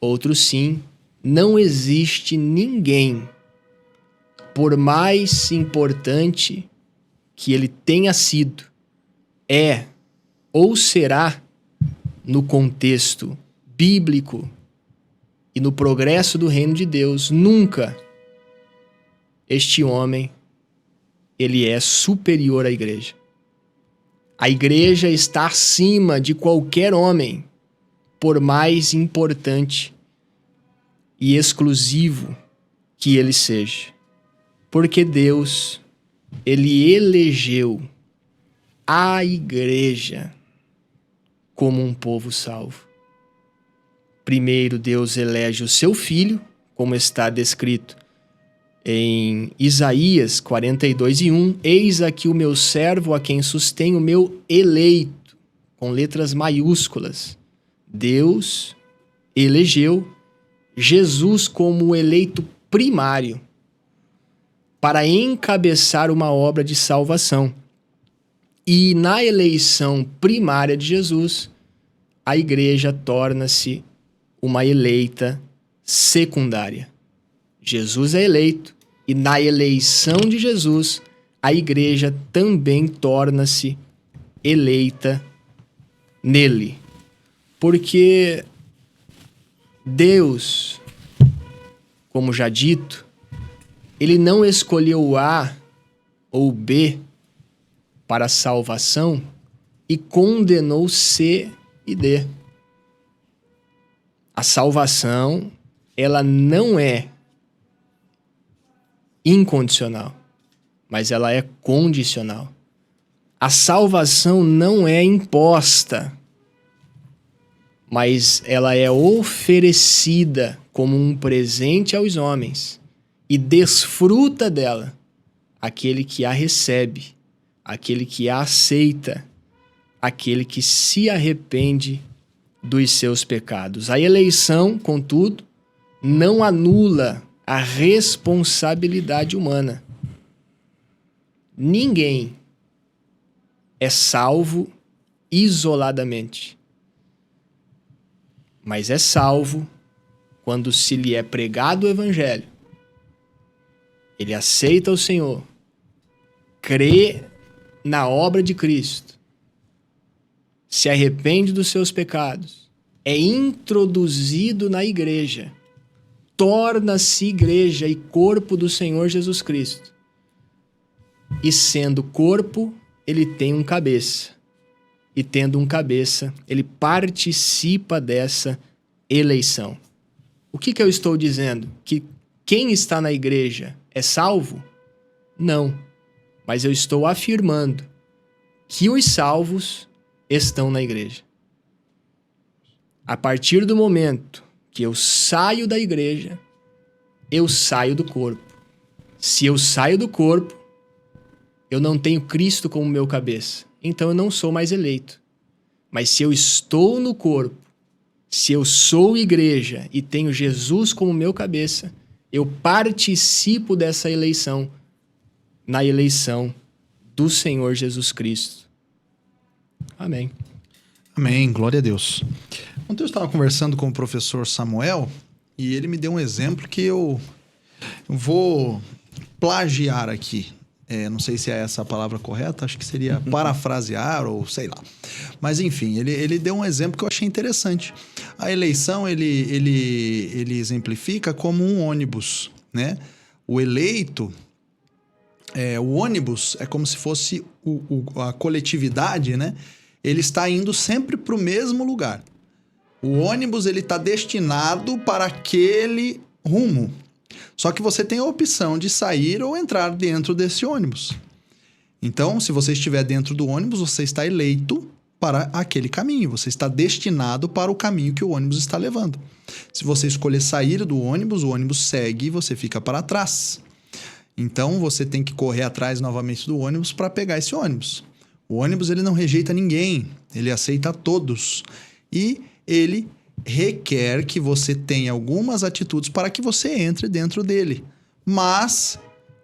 outro sim, não existe ninguém, por mais importante que ele tenha sido, é ou será, no contexto bíblico e no progresso do reino de Deus, nunca este homem, ele é superior à igreja. A igreja está acima de qualquer homem, por mais importante e exclusivo que ele seja. Porque Deus, ele elegeu a igreja como um povo salvo. Primeiro, Deus elege o seu filho, como está descrito em Isaías 42:1, eis aqui o meu servo a quem sustém o meu eleito, com letras maiúsculas. Deus elegeu Jesus como o eleito primário para encabeçar uma obra de salvação. E na eleição primária de Jesus, a igreja torna-se uma eleita secundária. Jesus é eleito e na eleição de Jesus, a igreja também torna-se eleita nele. Porque Deus, como já dito, ele não escolheu o A ou B para a salvação e condenou C e D. A salvação, ela não é incondicional, mas ela é condicional. A salvação não é imposta, mas ela é oferecida como um presente aos homens e desfruta dela aquele que a recebe, aquele que a aceita, aquele que se arrepende dos seus pecados. A eleição, contudo, não anula a responsabilidade humana. Ninguém é salvo isoladamente, mas é salvo quando se lhe é pregado o evangelho. Ele aceita o Senhor, crê na obra de Cristo, se arrepende dos seus pecados, é introduzido na igreja, torna-se igreja e corpo do Senhor Jesus Cristo. E sendo corpo, ele tem um cabeça. E tendo um cabeça, ele participa dessa eleição. O que eu estou dizendo? Que quem está na igreja é salvo? Não. Mas eu estou afirmando que os salvos estão na igreja. A partir do momento que eu saio da igreja, eu saio do corpo. Se eu saio do corpo, eu não tenho Cristo como meu cabeça. Então eu não sou mais eleito. Mas se eu estou no corpo, se eu sou igreja e tenho Jesus como meu cabeça, eu participo dessa eleição, na eleição do Senhor Jesus Cristo. Amém. Amém, glória a Deus. Ontem eu estava conversando com o professor Samuel e ele me deu um exemplo que eu vou plagiar aqui. Não sei se é essa a palavra correta, acho que seria parafrasear ou sei lá. Mas enfim, ele deu um exemplo que eu achei interessante. A eleição ele exemplifica como um ônibus, né? O eleito, o ônibus é como se fosse a coletividade, né? Ele está indo sempre para o mesmo lugar. O ônibus ele está destinado para aquele rumo. Só que você tem a opção de sair ou entrar dentro desse ônibus. Então, se você estiver dentro do ônibus, você está eleito para aquele caminho. Você está destinado para o caminho que o ônibus está levando. Se você escolher sair do ônibus, o ônibus segue e você fica para trás. Então, você tem que correr atrás novamente do ônibus para pegar esse ônibus. O ônibus, ele não rejeita ninguém, ele aceita todos. E ele requer que você tenha algumas atitudes para que você entre dentro dele. Mas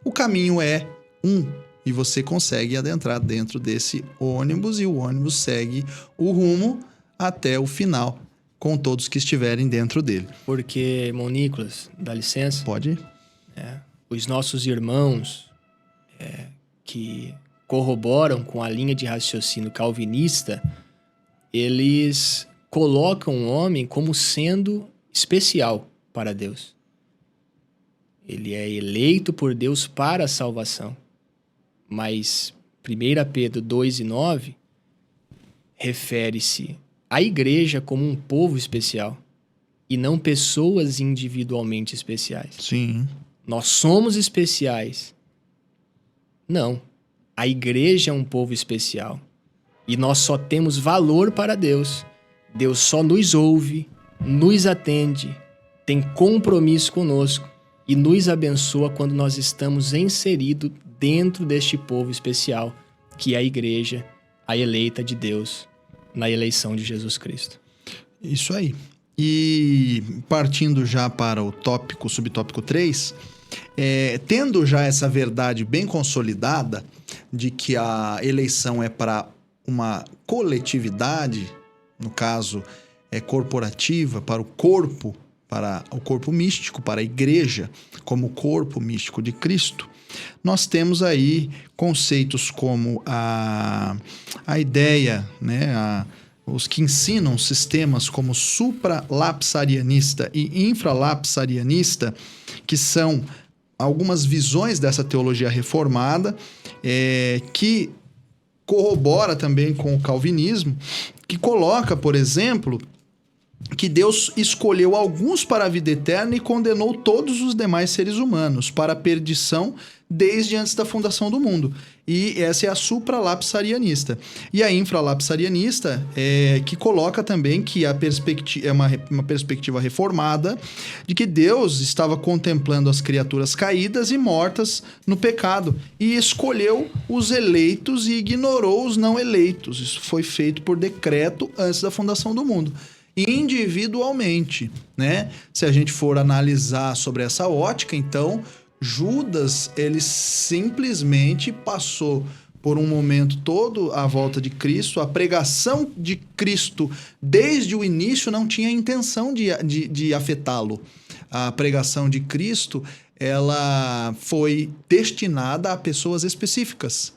o caminho é um, e você consegue adentrar dentro desse ônibus e o ônibus segue o rumo até o final, com todos que estiverem dentro dele. Porque, irmão Nicolas, dá licença? Pode? Os nossos irmãos que corroboram com a linha de raciocínio calvinista, eles colocam o homem como sendo especial para Deus. Ele é eleito por Deus para a salvação. Mas 1 Pedro 2:9 refere-se à igreja como um povo especial e não pessoas individualmente especiais. Sim. Nós somos especiais. Não. A igreja é um povo especial. E nós só temos valor para Deus. Deus só nos ouve, nos atende, tem compromisso conosco e nos abençoa quando nós estamos inseridos dentro deste povo especial, que é a igreja, a eleita de Deus, na eleição de Jesus Cristo. Isso aí. E partindo já para o subtópico 3, tendo já essa verdade bem consolidada de que a eleição é para uma coletividade, no caso corporativa, para o corpo místico, para a igreja, como corpo místico de Cristo, nós temos aí conceitos como a ideia, né, os que ensinam sistemas como supralapsarianista e infralapsarianista, que são algumas visões dessa teologia reformada, que corrobora também com o calvinismo, que coloca, por exemplo, que Deus escolheu alguns para a vida eterna e condenou todos os demais seres humanos para a perdição desde antes da fundação do mundo. E essa é a supralapsarianista. E a infralapsarianista que coloca também que é uma perspectiva reformada de que Deus estava contemplando as criaturas caídas e mortas no pecado e escolheu os eleitos e ignorou os não eleitos. Isso foi feito por decreto antes da fundação do mundo. Individualmente, né? Se a gente for analisar sobre essa ótica, então Judas, ele simplesmente passou por um momento todo à volta de Cristo. A pregação de Cristo desde o início não tinha intenção de afetá-lo. A pregação de Cristo, ela foi destinada a pessoas específicas,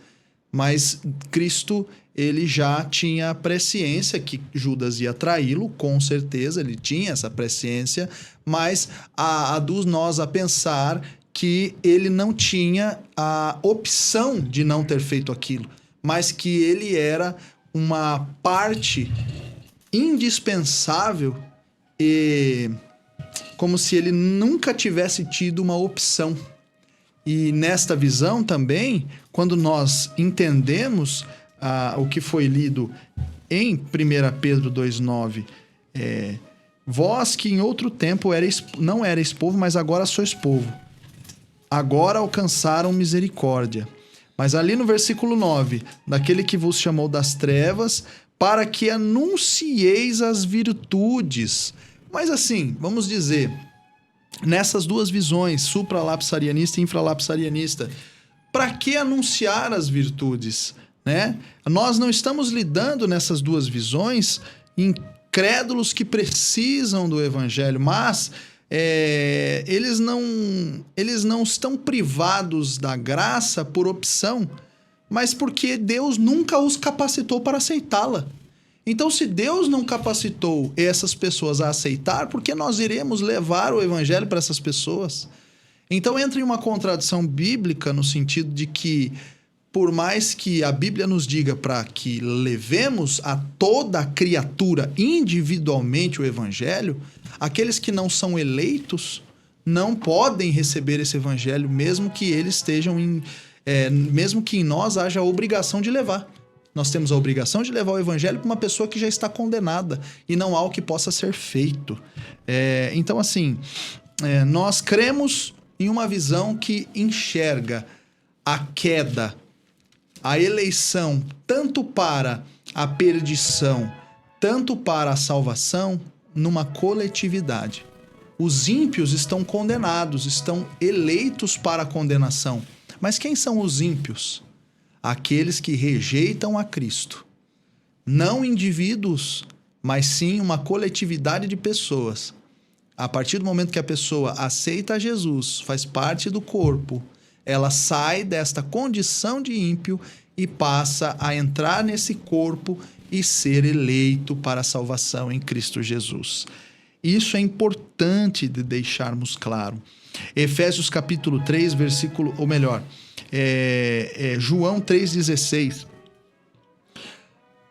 mas Cristo, ele já tinha a presciência que Judas ia traí-lo, com certeza, ele tinha essa presciência, mas aduz nós a pensar que ele não tinha a opção de não ter feito aquilo, mas que ele era uma parte indispensável e como se ele nunca tivesse tido uma opção. E nesta visão também, quando nós entendemos o que foi lido em 1 Pedro 2,9, vós que em outro tempo não erais povo, mas agora sois povo. Agora alcançaram misericórdia. Mas ali no versículo 9, daquele que vos chamou das trevas, para que anuncieis as virtudes. Mas assim, vamos dizer, nessas duas visões, supralapsarianista e infralapsarianista, para que anunciar as virtudes, né? Nós não estamos lidando nessas duas visões incrédulos que precisam do evangelho, mas eles não estão privados da graça por opção, mas porque Deus nunca os capacitou para aceitá-la. Então, se Deus não capacitou essas pessoas a aceitar, por que nós iremos levar o evangelho para essas pessoas? Então, entra em uma contradição bíblica no sentido de que, por mais que a Bíblia nos diga para que levemos a toda a criatura individualmente o evangelho, aqueles que não são eleitos não podem receber esse evangelho, mesmo que eles estejam mesmo que em nós haja a obrigação de levar. Nós temos a obrigação de levar o evangelho para uma pessoa que já está condenada e não há o que possa ser feito. Então, assim, nós cremos em uma visão que enxerga a queda, a eleição, tanto para a perdição, tanto para a salvação, numa coletividade. Os ímpios estão condenados, estão eleitos para a condenação. Mas quem são os ímpios? Aqueles que rejeitam a Cristo. Não indivíduos, mas sim uma coletividade de pessoas. A partir do momento que a pessoa aceita Jesus, faz parte do corpo, ela sai desta condição de ímpio e passa a entrar nesse corpo e ser eleito para a salvação em Cristo Jesus. Isso é importante de deixarmos claro. Efésios capítulo 3, versículo, ou melhor, João 3,16.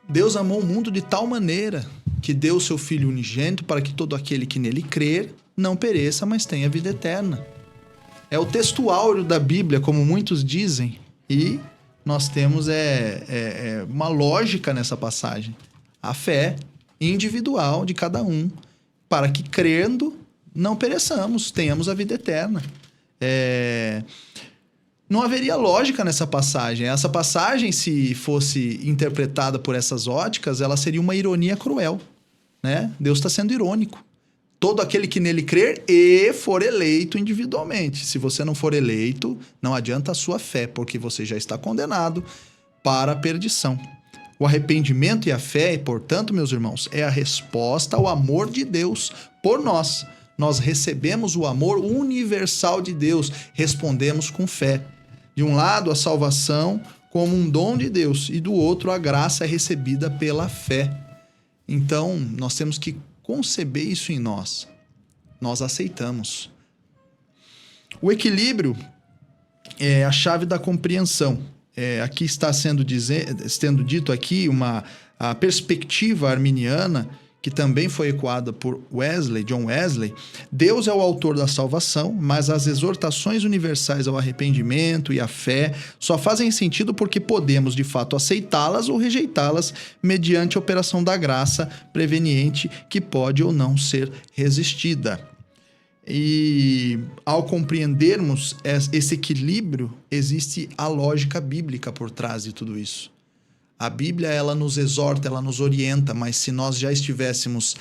Deus amou o mundo de tal maneira que deu o seu Filho unigênito para que todo aquele que nele crer não pereça, mas tenha vida eterna. É o texto áureo da Bíblia, como muitos dizem, e nós temos uma lógica nessa passagem. A fé individual de cada um, para que crendo não pereçamos, tenhamos a vida eterna. Não haveria lógica nessa passagem. Essa passagem, se fosse interpretada por essas óticas, ela seria uma ironia cruel, né? Deus está sendo irônico. Todo aquele que nele crer e for eleito individualmente. Se você não for eleito, não adianta a sua fé, porque você já está condenado para a perdição. O arrependimento e a fé, portanto, meus irmãos, é a resposta ao amor de Deus por nós. Nós recebemos o amor universal de Deus, respondemos com fé. De um lado, a salvação como um dom de Deus, e do outro, a graça é recebida pela fé. Então, nós temos que conceber isso em nós. Nós aceitamos. O equilíbrio é a chave da compreensão. Aqui está sendo dito aqui a perspectiva arminiana, que também foi ecoada por John Wesley. Deus é o autor da salvação, mas as exortações universais ao arrependimento e à fé só fazem sentido porque podemos, de fato, aceitá-las ou rejeitá-las mediante a operação da graça preveniente que pode ou não ser resistida. E ao compreendermos esse equilíbrio, existe a lógica bíblica por trás de tudo isso. A Bíblia, ela nos exorta, ela nos orienta, mas se nós já estivéssemos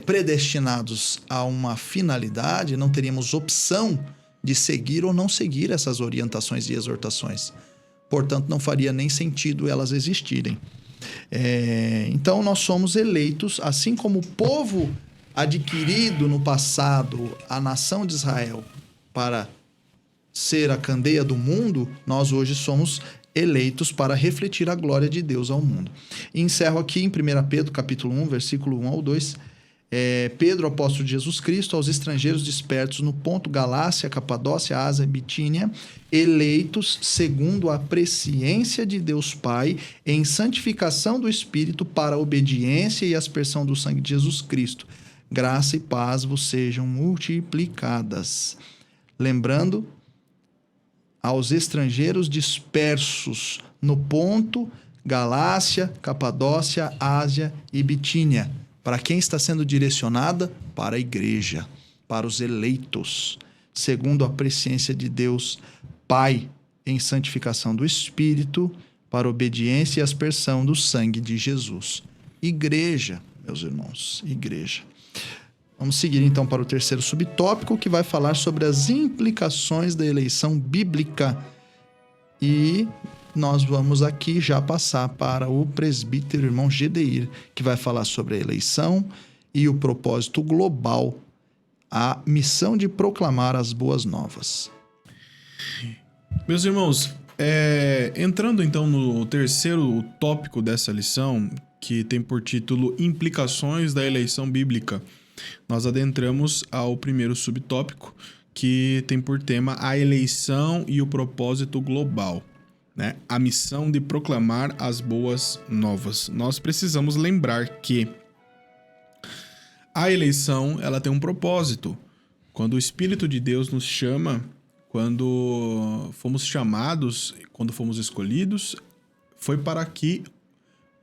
predestinados a uma finalidade, não teríamos opção de seguir ou não seguir essas orientações e exortações. Portanto, não faria nem sentido elas existirem. Então, nós somos eleitos, assim como o povo adquirido no passado, a nação de Israel, para ser a candeia do mundo, nós hoje somos eleitos para refletir a glória de Deus ao mundo. E encerro aqui em 1 Pedro, capítulo 1, versículo 1 ao 2. Pedro, apóstolo de Jesus Cristo, aos estrangeiros dispersos no Ponto, Galácia, Capadócia, Ásia e Bitínia, eleitos segundo a presciência de Deus Pai, em santificação do Espírito para a obediência e aspersão do sangue de Jesus Cristo. Graça e paz vos sejam multiplicadas. Lembrando, aos estrangeiros dispersos no Ponto, Galácia, Capadócia, Ásia e Bitínia. Para quem está sendo direcionada? Para a igreja, para os eleitos, segundo a presciência de Deus Pai, em santificação do Espírito, para obediência e aspersão do sangue de Jesus. Igreja, meus irmãos, igreja. Vamos seguir então para o terceiro subtópico, que vai falar sobre as implicações da eleição bíblica. E nós vamos aqui já passar para o presbítero irmão Gedeir, que vai falar sobre a eleição e o propósito global, a missão de proclamar as boas novas. Meus irmãos, entrando então no terceiro tópico dessa lição, que tem por título Implicações da eleição bíblica, nós adentramos ao primeiro subtópico, que tem por tema a eleição e o propósito global, né? A missão de proclamar as boas novas. Nós precisamos lembrar que a eleição, ela tem um propósito. Quando o Espírito de Deus nos chama, quando fomos chamados, quando fomos escolhidos, foi para que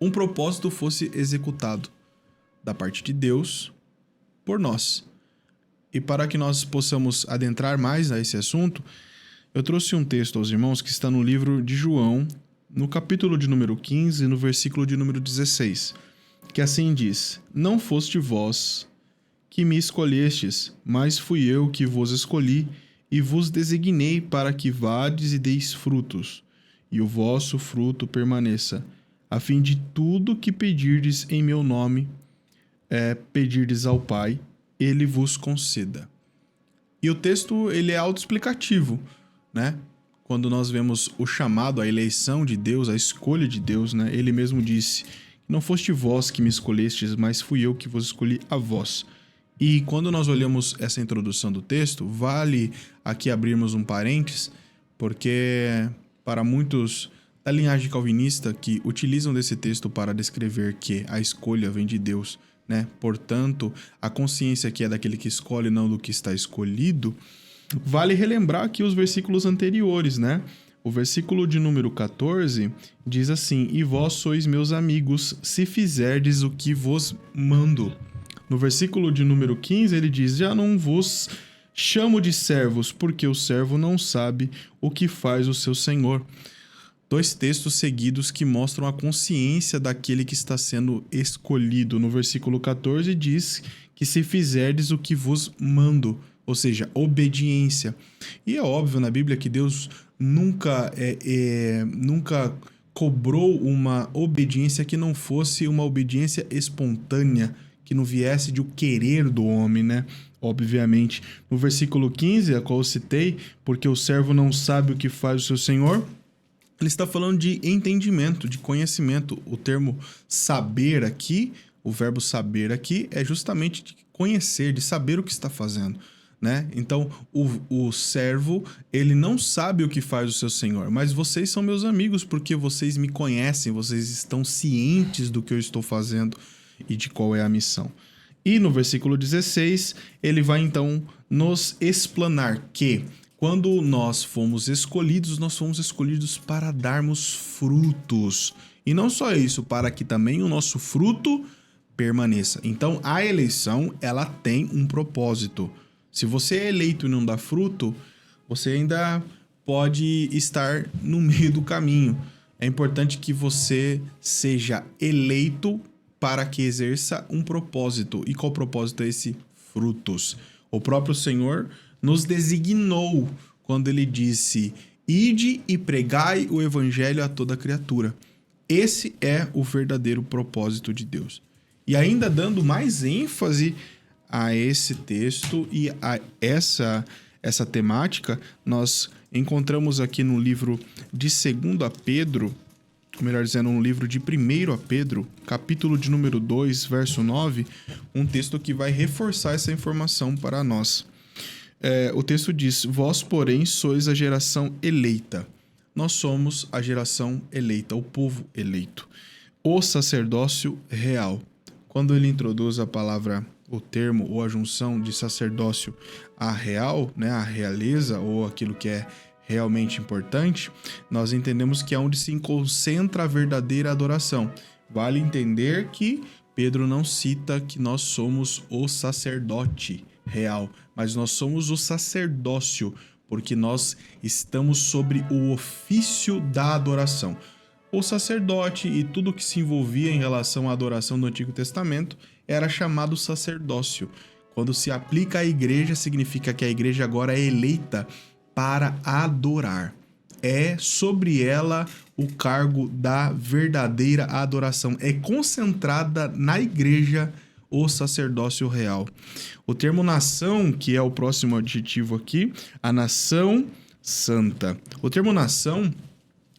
um propósito fosse executado da parte de Deus por nós. E para que nós possamos adentrar mais a esse assunto, eu trouxe um texto aos irmãos que está no livro de João, no capítulo de número 15, no versículo de número 16, que assim diz: Não foste vós que me escolhestes, mas fui eu que vos escolhi e vos designei para que vades e deis frutos, e o vosso fruto permaneça, a fim de tudo que pedirdes em meu nome, pedirdes ao Pai, ele vos conceda. E o texto, ele é autoexplicativo, né? Quando nós vemos o chamado, a eleição de Deus, a escolha de Deus, né? Ele mesmo disse: Não foste vós que me escolhestes, mas fui eu que vos escolhi a vós. E quando nós olhamos essa introdução do texto, vale aqui abrirmos um parênteses, porque para muitos da linhagem calvinista que utilizam desse texto para descrever que a escolha vem de Deus, né? Portanto, a consciência que é daquele que escolhe, não do que está escolhido, vale relembrar aqui os versículos anteriores, né? O versículo de número 14 diz assim: E vós sois meus amigos, se fizerdes o que vos mando. No versículo de número 15 ele diz: Já não vos chamo de servos, porque o servo não sabe o que faz o seu senhor. Dois textos seguidos que mostram a consciência daquele que está sendo escolhido. No versículo 14 diz que se fizerdes o que vos mando, ou seja, obediência. E é óbvio na Bíblia que Deus nunca cobrou uma obediência que não fosse uma obediência espontânea, que não viesse de o querer do homem, né? Obviamente. No versículo 15, a qual eu citei, porque o servo não sabe o que faz o seu senhor, ele está falando de entendimento, de conhecimento. O termo saber aqui, o verbo saber aqui, é justamente de conhecer, de saber o que está fazendo, né? Então, o servo, ele não sabe o que faz o seu senhor, mas vocês são meus amigos porque vocês me conhecem, vocês estão cientes do que eu estou fazendo e de qual é a missão. E no versículo 16, ele vai então nos explanar que quando nós fomos escolhidos para darmos frutos. E não só isso, para que também o nosso fruto permaneça. Então, a eleição, ela tem um propósito. Se você é eleito e não dá fruto, você ainda pode estar no meio do caminho. É importante que você seja eleito para que exerça um propósito. E qual propósito é esse? Frutos. O próprio Senhor nos designou quando ele disse: Ide e pregai o evangelho a toda criatura. Esse é o verdadeiro propósito de Deus. E ainda dando mais ênfase a esse texto e a essa temática, nós encontramos aqui no livro de 2 Pedro, ou melhor dizendo, no livro de 1 Pedro, capítulo de número 2, verso 9, um texto que vai reforçar essa informação para nós. O texto diz: Vós, porém, sois a geração eleita. Nós somos a geração eleita, o povo eleito. O sacerdócio real. Quando ele introduz a palavra, o termo ou a junção de sacerdócio a real, né, a realeza ou aquilo que é realmente importante, nós entendemos que é onde se concentra a verdadeira adoração. Vale entender que Pedro não cita que nós somos o sacerdote real, mas nós somos o sacerdócio, porque nós estamos sobre o ofício da adoração. O sacerdote e tudo que se envolvia em relação à adoração do Antigo Testamento era chamado sacerdócio. Quando se aplica à igreja, significa que a igreja agora é eleita para adorar. É sobre ela o cargo da verdadeira adoração. É concentrada na igreja o sacerdócio real. O termo nação, que é o próximo adjetivo aqui, a nação santa. O termo nação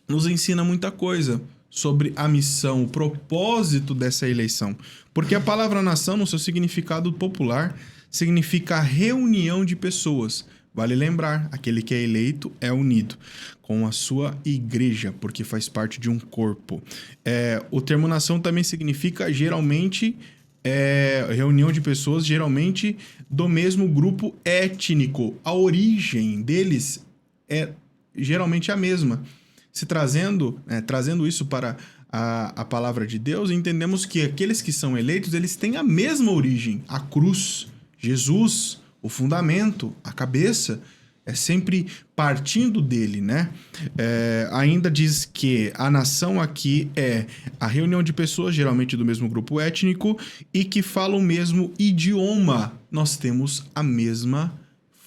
nos ensina muita coisa sobre a missão, o propósito dessa eleição. Porque a palavra nação, no seu significado popular, significa reunião de pessoas. Vale lembrar, aquele que é eleito é unido com a sua igreja, porque faz parte de um corpo. O termo nação também significa, geralmente, reunião de pessoas, geralmente, do mesmo grupo étnico. A origem deles é geralmente a mesma. Trazendo isso para a palavra de Deus, entendemos que aqueles que são eleitos, eles têm a mesma origem. A cruz, Jesus, o fundamento, a cabeça, é sempre partindo dele, né? Ainda diz que a nação aqui é a reunião de pessoas, geralmente do mesmo grupo étnico, e que falam o mesmo idioma. Nós temos a mesma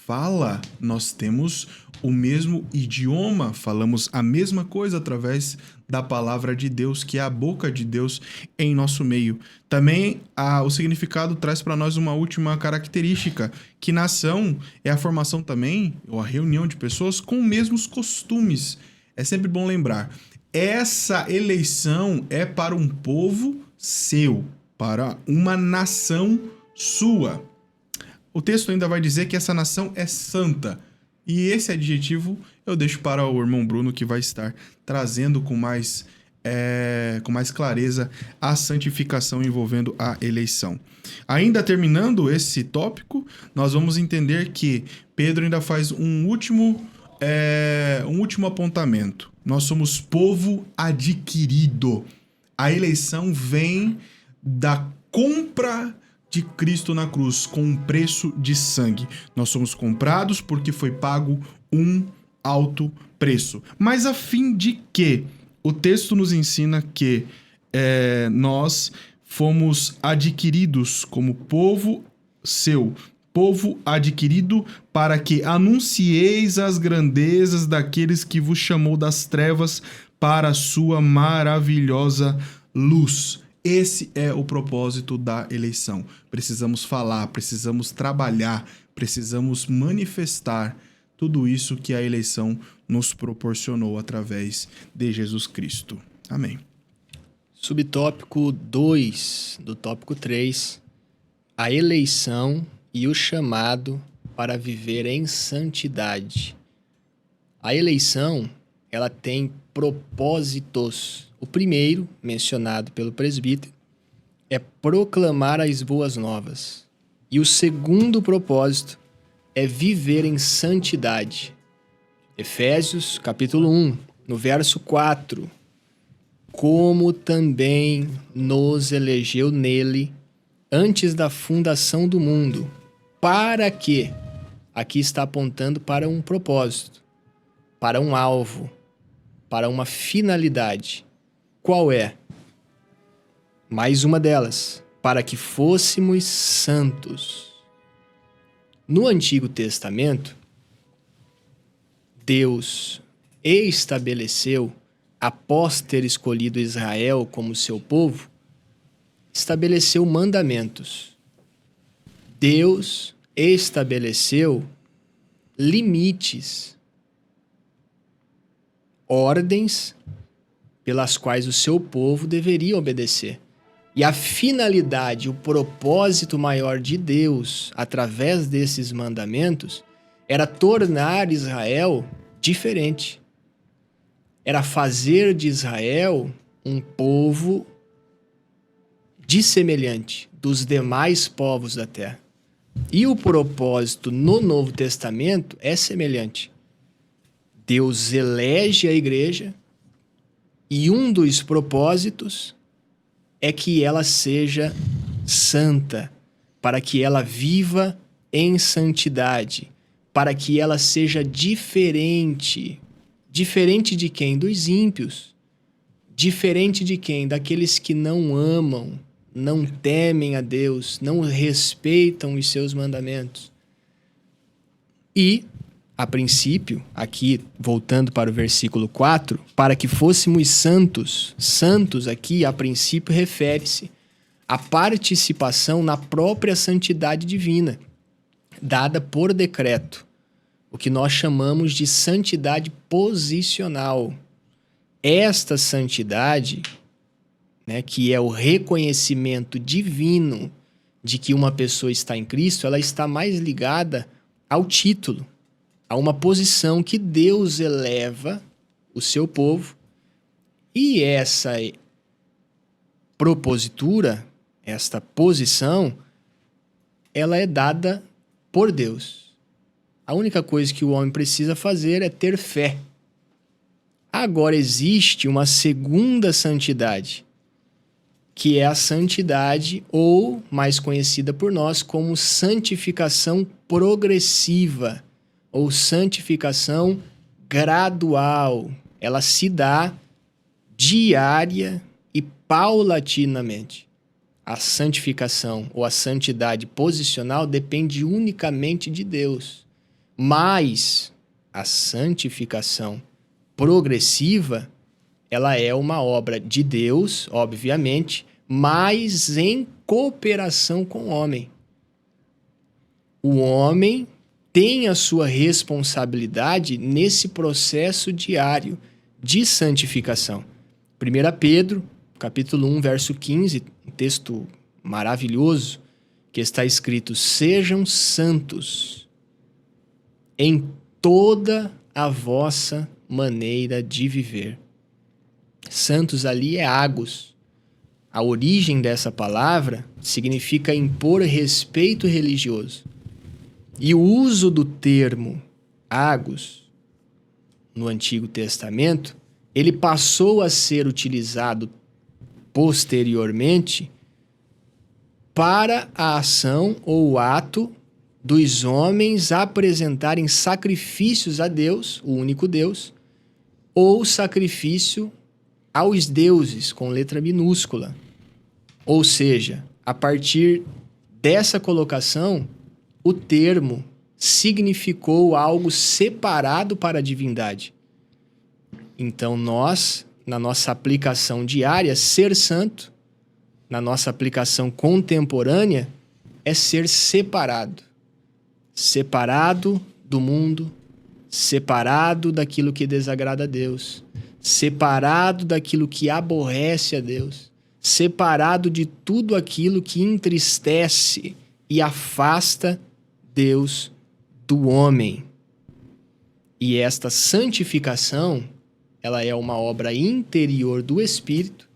fala, nós temos o mesmo idioma, falamos a mesma coisa através da palavra de Deus, que é a boca de Deus em nosso meio. Também o significado traz para nós uma última característica, que nação é a formação também, ou a reunião de pessoas com os mesmos costumes. É sempre bom lembrar, essa eleição é para um povo seu, para uma nação sua. O texto ainda vai dizer que essa nação é santa. E esse adjetivo eu deixo para o irmão Bruno, que vai estar trazendo com mais clareza a santificação envolvendo a eleição. Ainda terminando esse tópico, nós vamos entender que Pedro ainda faz um último apontamento. Nós somos povo adquirido. A eleição vem da compra de Cristo na cruz, com um preço de sangue. Nós somos comprados porque foi pago um alto preço. Mas a fim de quê? O texto nos ensina que nós fomos adquiridos como povo seu, povo adquirido, para que anuncieis as grandezas daqueles que vos chamou das trevas para a sua maravilhosa luz. Esse é o propósito da eleição. Precisamos falar, precisamos trabalhar, precisamos manifestar tudo isso que a eleição nos proporcionou através de Jesus Cristo. Amém. Subtópico 2 do tópico 3. A eleição e o chamado para viver em santidade. A eleição, ela tem propósitos. O primeiro, mencionado pelo presbítero, é proclamar as boas novas. E o segundo propósito é viver em santidade. Efésios, capítulo 1, no verso 4. Como também nos elegeu nele antes da fundação do mundo, para que, aqui está apontando para um propósito, para um alvo, para uma finalidade. Qual é? Mais uma delas, para que fôssemos santos. No Antigo Testamento, Deus estabeleceu, após ter escolhido Israel como seu povo, estabeleceu mandamentos. Deus estabeleceu limites, ordens pelas quais o seu povo deveria obedecer. E a finalidade, o propósito maior de Deus, através desses mandamentos, era tornar Israel diferente. Era fazer de Israel um povo dissemelhante dos demais povos da terra. E o propósito no Novo Testamento é semelhante. Deus elege a igreja e um dos propósitos é que ela seja santa, para que ela viva em santidade, para que ela seja diferente. Diferente de quem? Dos ímpios. Diferente de quem? Daqueles que não amam, não temem a Deus, não respeitam os seus mandamentos. E, a princípio, aqui, voltando para o versículo 4, para que fôssemos santos. Santos aqui, a princípio, refere-se à participação na própria santidade divina, dada por decreto, o que nós chamamos de santidade posicional. Esta santidade, né, que é o reconhecimento divino de que uma pessoa está em Cristo, ela está mais ligada ao título, a uma posição que Deus eleva o seu povo, e essa propositura, esta posição, ela é dada por Deus. A única coisa que o homem precisa fazer é ter fé. Agora existe uma segunda santidade, que é a santidade, ou mais conhecida por nós como santificação progressiva, ou santificação gradual. Ela se dá diária e paulatinamente. A santificação ou a santidade posicional depende unicamente de Deus. Mas a santificação progressiva, ela é uma obra de Deus, obviamente, mas em cooperação com o homem. O homem tem a sua responsabilidade nesse processo diário de santificação. 1 Pedro, capítulo 1, verso 15, um texto maravilhoso, que está escrito: sejam santos em toda a vossa maneira de viver. Santos ali é agos. A origem dessa palavra significa impor respeito religioso. E o uso do termo agos no Antigo Testamento, ele passou a ser utilizado posteriormente para a ação ou o ato dos homens apresentarem sacrifícios a Deus, o único Deus, ou sacrifício aos deuses, com letra minúscula. Ou seja, a partir dessa colocação, o termo significou algo separado para a divindade. Então nós, na nossa aplicação diária, ser santo, na nossa aplicação contemporânea, é ser separado. Separado do mundo, separado daquilo que desagrada a Deus, separado daquilo que aborrece a Deus, separado de tudo aquilo que entristece e afasta Deus do homem. E esta santificação, ela é uma obra interior do Espírito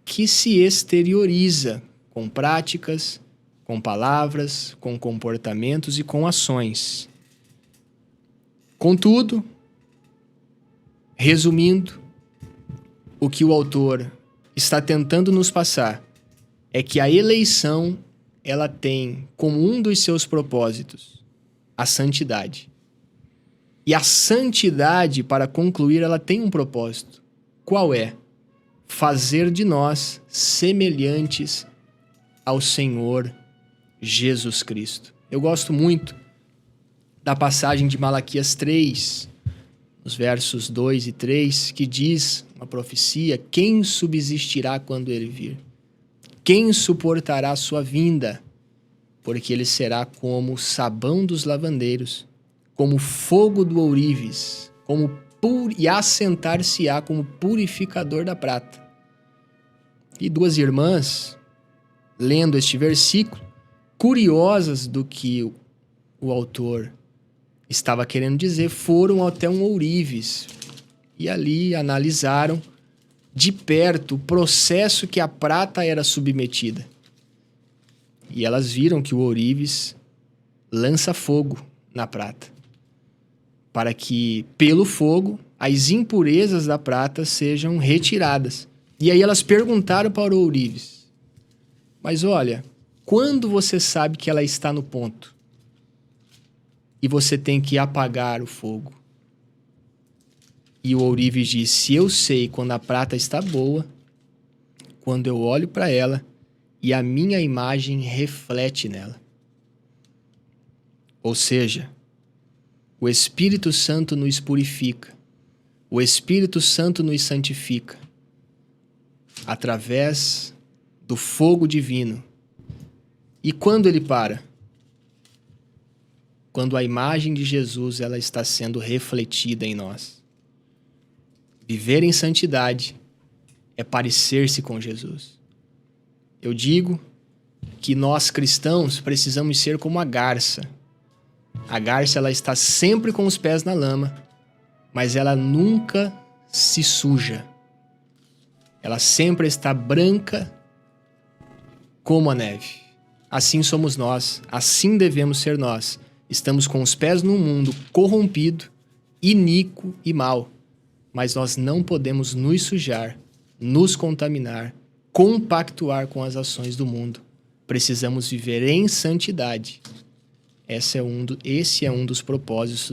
que se exterioriza com práticas, com palavras, com comportamentos e com ações. Contudo, resumindo, o que o autor está tentando nos passar é que a eleição, ela tem como um dos seus propósitos a santidade. E a santidade, para concluir, ela tem um propósito. Qual é? Fazer de nós semelhantes ao Senhor Jesus Cristo. Eu gosto muito da passagem de Malaquias 3, os versos 2 e 3, que diz uma profecia: quem subsistirá quando ele vir? Quem suportará a sua vinda? Porque ele será como o sabão dos lavandeiros, como fogo do ourives, e assentar-se-á como purificador da prata. E duas irmãs, lendo este versículo, curiosas do que o autor estava querendo dizer, foram até um ourives e ali analisaram de perto o processo que a prata era submetida. E elas viram que o ourives lança fogo na prata, para que, pelo fogo, as impurezas da prata sejam retiradas. E aí elas perguntaram para o ourives: mas olha, quando você sabe que ela está no ponto e você tem que apagar o fogo? E o ourives disse: eu sei quando a prata está boa, quando eu olho para ela e a minha imagem reflete nela. Ou seja, o Espírito Santo nos purifica, o Espírito Santo nos santifica através do fogo divino. E quando ele para? Quando a imagem de Jesus, ela está sendo refletida em nós. Viver em santidade é parecer-se com Jesus. Eu digo que nós cristãos precisamos ser como a garça. A garça, ela está sempre com os pés na lama, mas ela nunca se suja. Ela sempre está branca como a neve. Assim somos nós, assim devemos ser nós. Estamos com os pés num mundo corrompido, iníquo e mau. mas nós não podemos nos sujar, nos contaminar, compactuar com as ações do mundo. Precisamos viver em santidade. Esse é um dos propósitos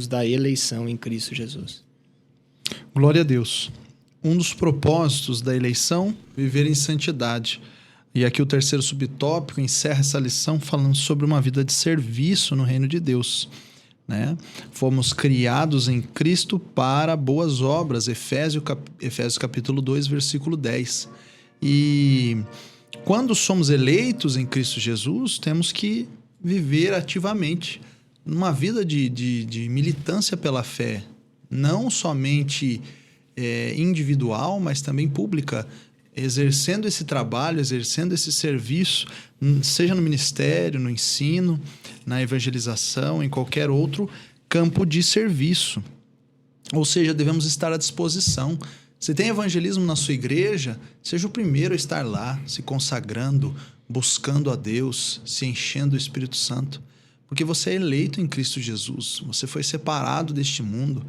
da eleição em Cristo Jesus. Glória a Deus. Um dos propósitos da eleição, viver em santidade. E aqui o terceiro subtópico encerra essa lição falando sobre uma vida de serviço no reino de Deus, né? Fomos criados em Cristo para boas obras, Efésios capítulo 2, versículo 10. E quando somos eleitos em Cristo Jesus, temos que viver ativamente numa vida de militância pela fé, não somente individual, mas também pública, exercendo esse trabalho, exercendo esse serviço, seja no ministério, no ensino, na evangelização, em qualquer outro campo de serviço. Ou seja, devemos estar à disposição. Se tem evangelismo na sua igreja, seja o primeiro a estar lá, se consagrando, buscando a Deus, se enchendo do Espírito Santo. Porque você é eleito em Cristo Jesus, você foi separado deste mundo,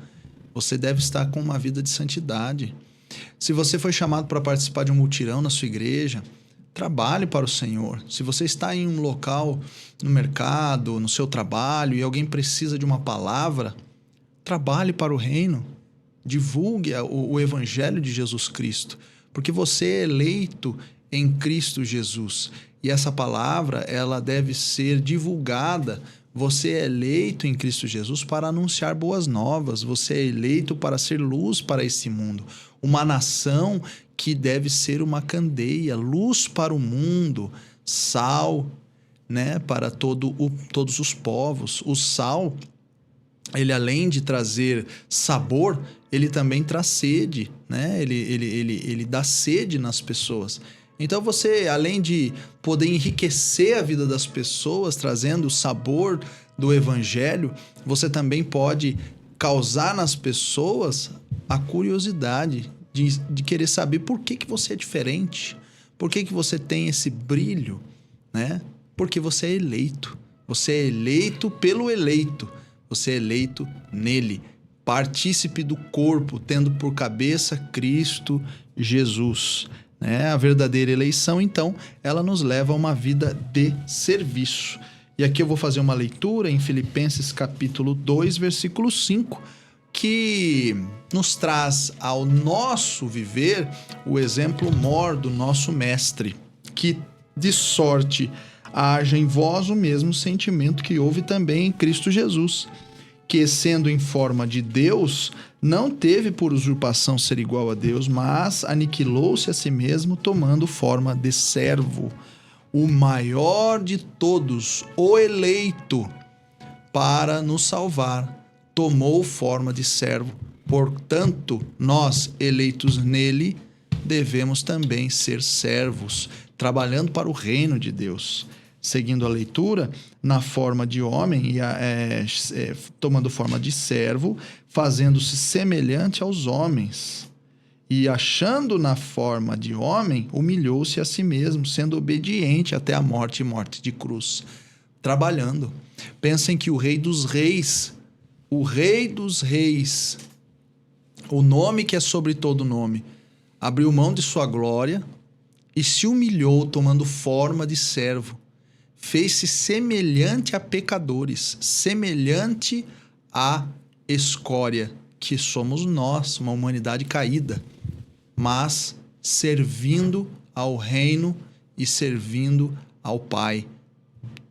você deve estar com uma vida de santidade. Se você foi chamado para participar de um mutirão na sua igreja, trabalhe para o Senhor. Se você está em um local, no mercado, no seu trabalho, e alguém precisa de uma palavra, trabalhe para o reino. Divulgue o Evangelho de Jesus Cristo, porque você é eleito em Cristo Jesus. E essa palavra, ela deve ser divulgada. Você é eleito em Cristo Jesus para anunciar boas novas. Você é eleito para ser luz para esse mundo. Uma nação que deve ser uma candeia, luz para o mundo, sal, né, para todos os povos. O sal, ele além de trazer sabor, ele também traz sede, né? Ele dá sede nas pessoas. Então você, além de poder enriquecer a vida das pessoas, trazendo o sabor do Evangelho, você também pode causar nas pessoas a curiosidade de querer saber por que você é diferente, por que você tem esse brilho, né? Porque você é eleito. Você é eleito pelo eleito. Você é eleito nele, partícipe do corpo, tendo por cabeça Cristo Jesus. A verdadeira eleição, então, ela nos leva a uma vida de serviço. E aqui eu vou fazer uma leitura em Filipenses capítulo 2, versículo 5, que nos traz ao nosso viver o exemplo mor do nosso mestre, que de sorte haja em vós o mesmo sentimento que houve também em Cristo Jesus, que, sendo em forma de Deus, não teve por usurpação ser igual a Deus, mas aniquilou-se a si mesmo, tomando forma de servo, o maior de todos, o eleito, para nos salvar, tomou forma de servo. Portanto, nós, eleitos nele, devemos também ser servos, trabalhando para o reino de Deus. Seguindo a leitura, na forma de homem, tomando forma de servo, fazendo-se semelhante aos homens. E achando na forma de homem, humilhou-se a si mesmo, sendo obediente até a morte e morte de cruz. Trabalhando. Pensem que o Rei dos Reis, o nome que é sobre todo nome, abriu mão de sua glória e se humilhou tomando forma de servo. Fez-se semelhante a pecadores, semelhante à escória, que somos nós, uma humanidade caída, mas servindo ao reino e servindo ao Pai.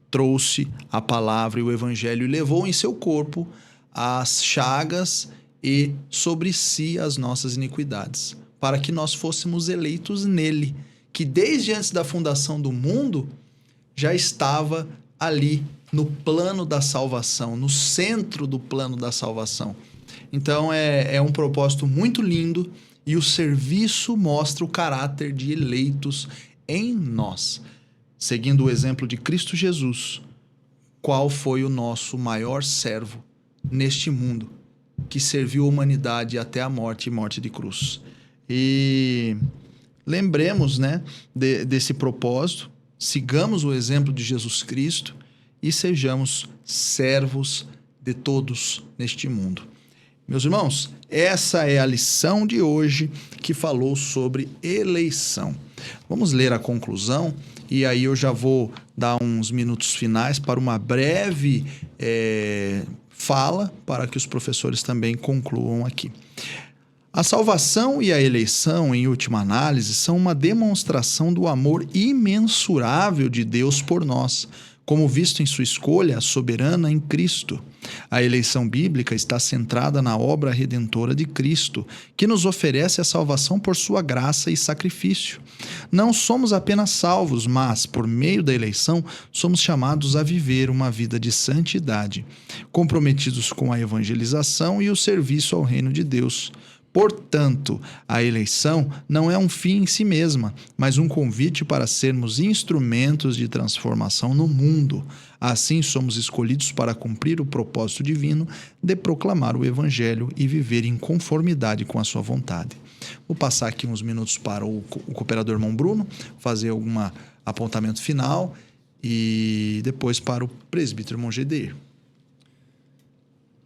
Trouxe a palavra e o Evangelho e levou em seu corpo as chagas e sobre si as nossas iniquidades, para que nós fôssemos eleitos nele, que desde antes da fundação do mundo já estava ali no plano da salvação, no centro do plano da salvação. Então é um propósito muito lindo e o serviço mostra o caráter de eleitos em nós. Seguindo o exemplo de Cristo Jesus, qual foi o nosso maior servo neste mundo, que serviu a humanidade até a morte e morte de cruz. E lembremos, desse propósito, sigamos o exemplo de Jesus Cristo e sejamos servos de todos neste mundo. Meus irmãos, essa é a lição de hoje que falou sobre eleição. Vamos ler a conclusão e aí eu já vou dar uns minutos finais para uma breve fala para que os professores também concluam aqui. A salvação e a eleição, em última análise, são uma demonstração do amor imensurável de Deus por nós, como visto em sua escolha soberana em Cristo. A eleição bíblica está centrada na obra redentora de Cristo, que nos oferece a salvação por sua graça e sacrifício. Não somos apenas salvos, mas, por meio da eleição, somos chamados a viver uma vida de santidade, comprometidos com a evangelização e o serviço ao reino de Deus. Portanto, a eleição não é um fim em si mesma, mas um convite para sermos instrumentos de transformação no mundo. Assim, somos escolhidos para cumprir o propósito divino de proclamar o Evangelho e viver em conformidade com a sua vontade. Vou passar aqui uns minutos para o cooperador irmão Bruno, fazer algum apontamento final e depois para o presbítero irmão Gedeir.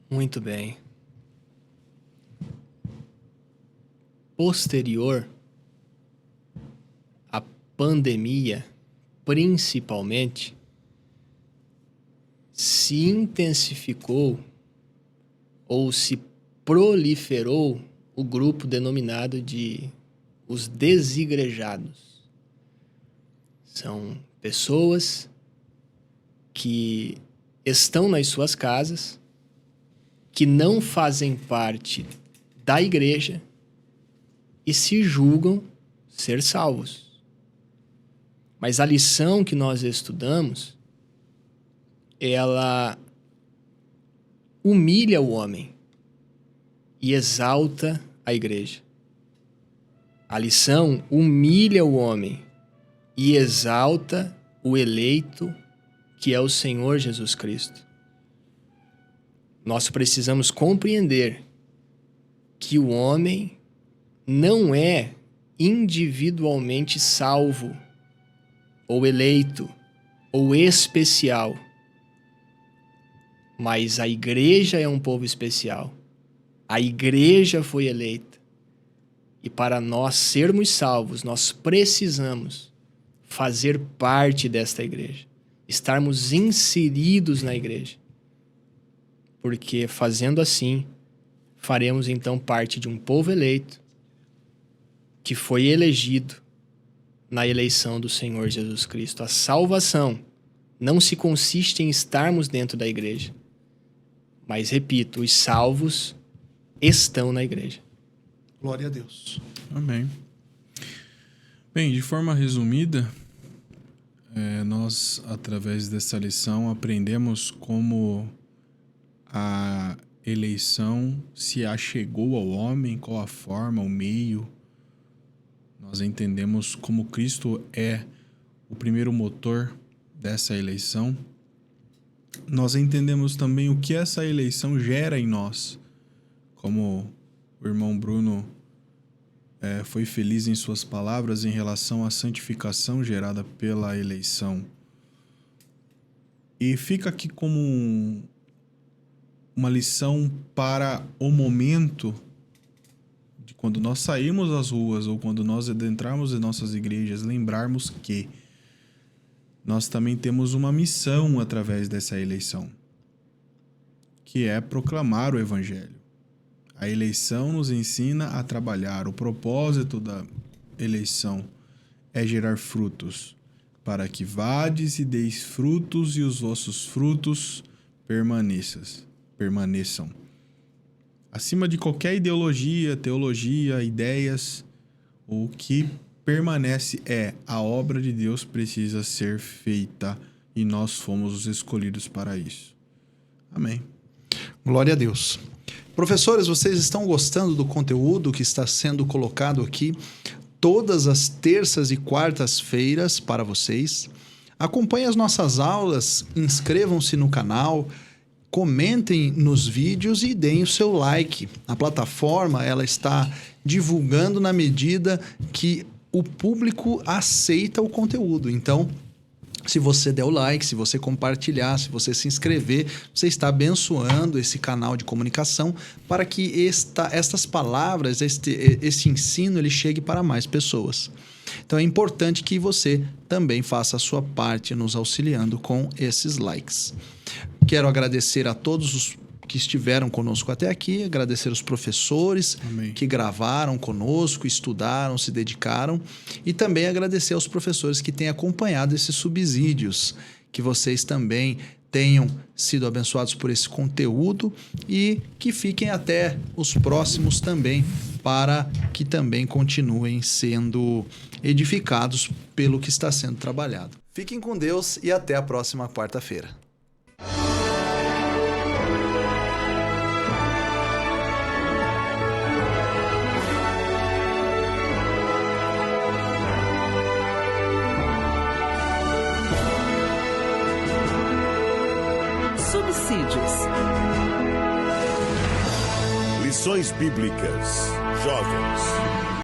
Muito bem. Posterior à pandemia, principalmente, se intensificou ou se proliferou o grupo denominado de os desigrejados. São pessoas que estão nas suas casas, que não fazem parte da igreja, e se julgam ser salvos. Mas a lição que nós estudamos, ela humilha o homem e exalta a igreja. A lição humilha o homem e exalta o eleito, que é o Senhor Jesus Cristo. Nós precisamos compreender que o homem não é individualmente salvo, ou eleito, ou especial. Mas a igreja é um povo especial. A igreja foi eleita. E para nós sermos salvos, nós precisamos fazer parte desta igreja. Estarmos inseridos na igreja. Porque fazendo assim, faremos então parte de um povo eleito, que foi elegido na eleição do Senhor Jesus Cristo. A salvação não se consiste em estarmos dentro da igreja. Mas, repito, os salvos estão na igreja. Glória a Deus. Amém. Bem, de forma resumida, nós, através dessa lição, aprendemos como a eleição se achegou ao homem, qual a forma, o meio. Nós entendemos como Cristo é o primeiro motor dessa eleição. Nós entendemos também o que essa eleição gera em nós. Como o irmão Bruno foi feliz em suas palavras em relação à santificação gerada pela eleição. E fica aqui como uma lição para o momento de quando nós sairmos às ruas ou quando nós adentrarmos em nossas igrejas, lembrarmos que nós também temos uma missão através dessa eleição, que é proclamar o Evangelho. A eleição nos ensina a trabalhar. O propósito da eleição é gerar frutos, para que vades e deis frutos e os vossos frutos permaneçam. Acima de qualquer ideologia, teologia, ideias, o que permanece a obra de Deus precisa ser feita e nós fomos os escolhidos para isso. Amém. Glória a Deus. Professores, vocês estão gostando do conteúdo que está sendo colocado aqui todas as terças e quartas-feiras para vocês? Acompanhem as nossas aulas, inscrevam-se no canal, comentem nos vídeos e deem o seu like. A plataforma ela está divulgando na medida que o público aceita o conteúdo. Então, Se você der o like, se você compartilhar, se você se inscrever, você está abençoando esse canal de comunicação para que estas palavras, esse ensino, ele chegue para mais pessoas. Então é importante que você também faça a sua parte nos auxiliando com esses likes. Quero agradecer a todos os que estiveram conosco até aqui, agradecer os professores Amém. que gravaram conosco, estudaram, se dedicaram, e também agradecer aos professores que têm acompanhado esses subsídios, que vocês também tenham sido abençoados por esse conteúdo e que fiquem até os próximos também, para que também continuem sendo edificados pelo que está sendo trabalhado. Fiquem com Deus e até a próxima quarta-feira. Subsídios. Lições Bíblicas. Jovens.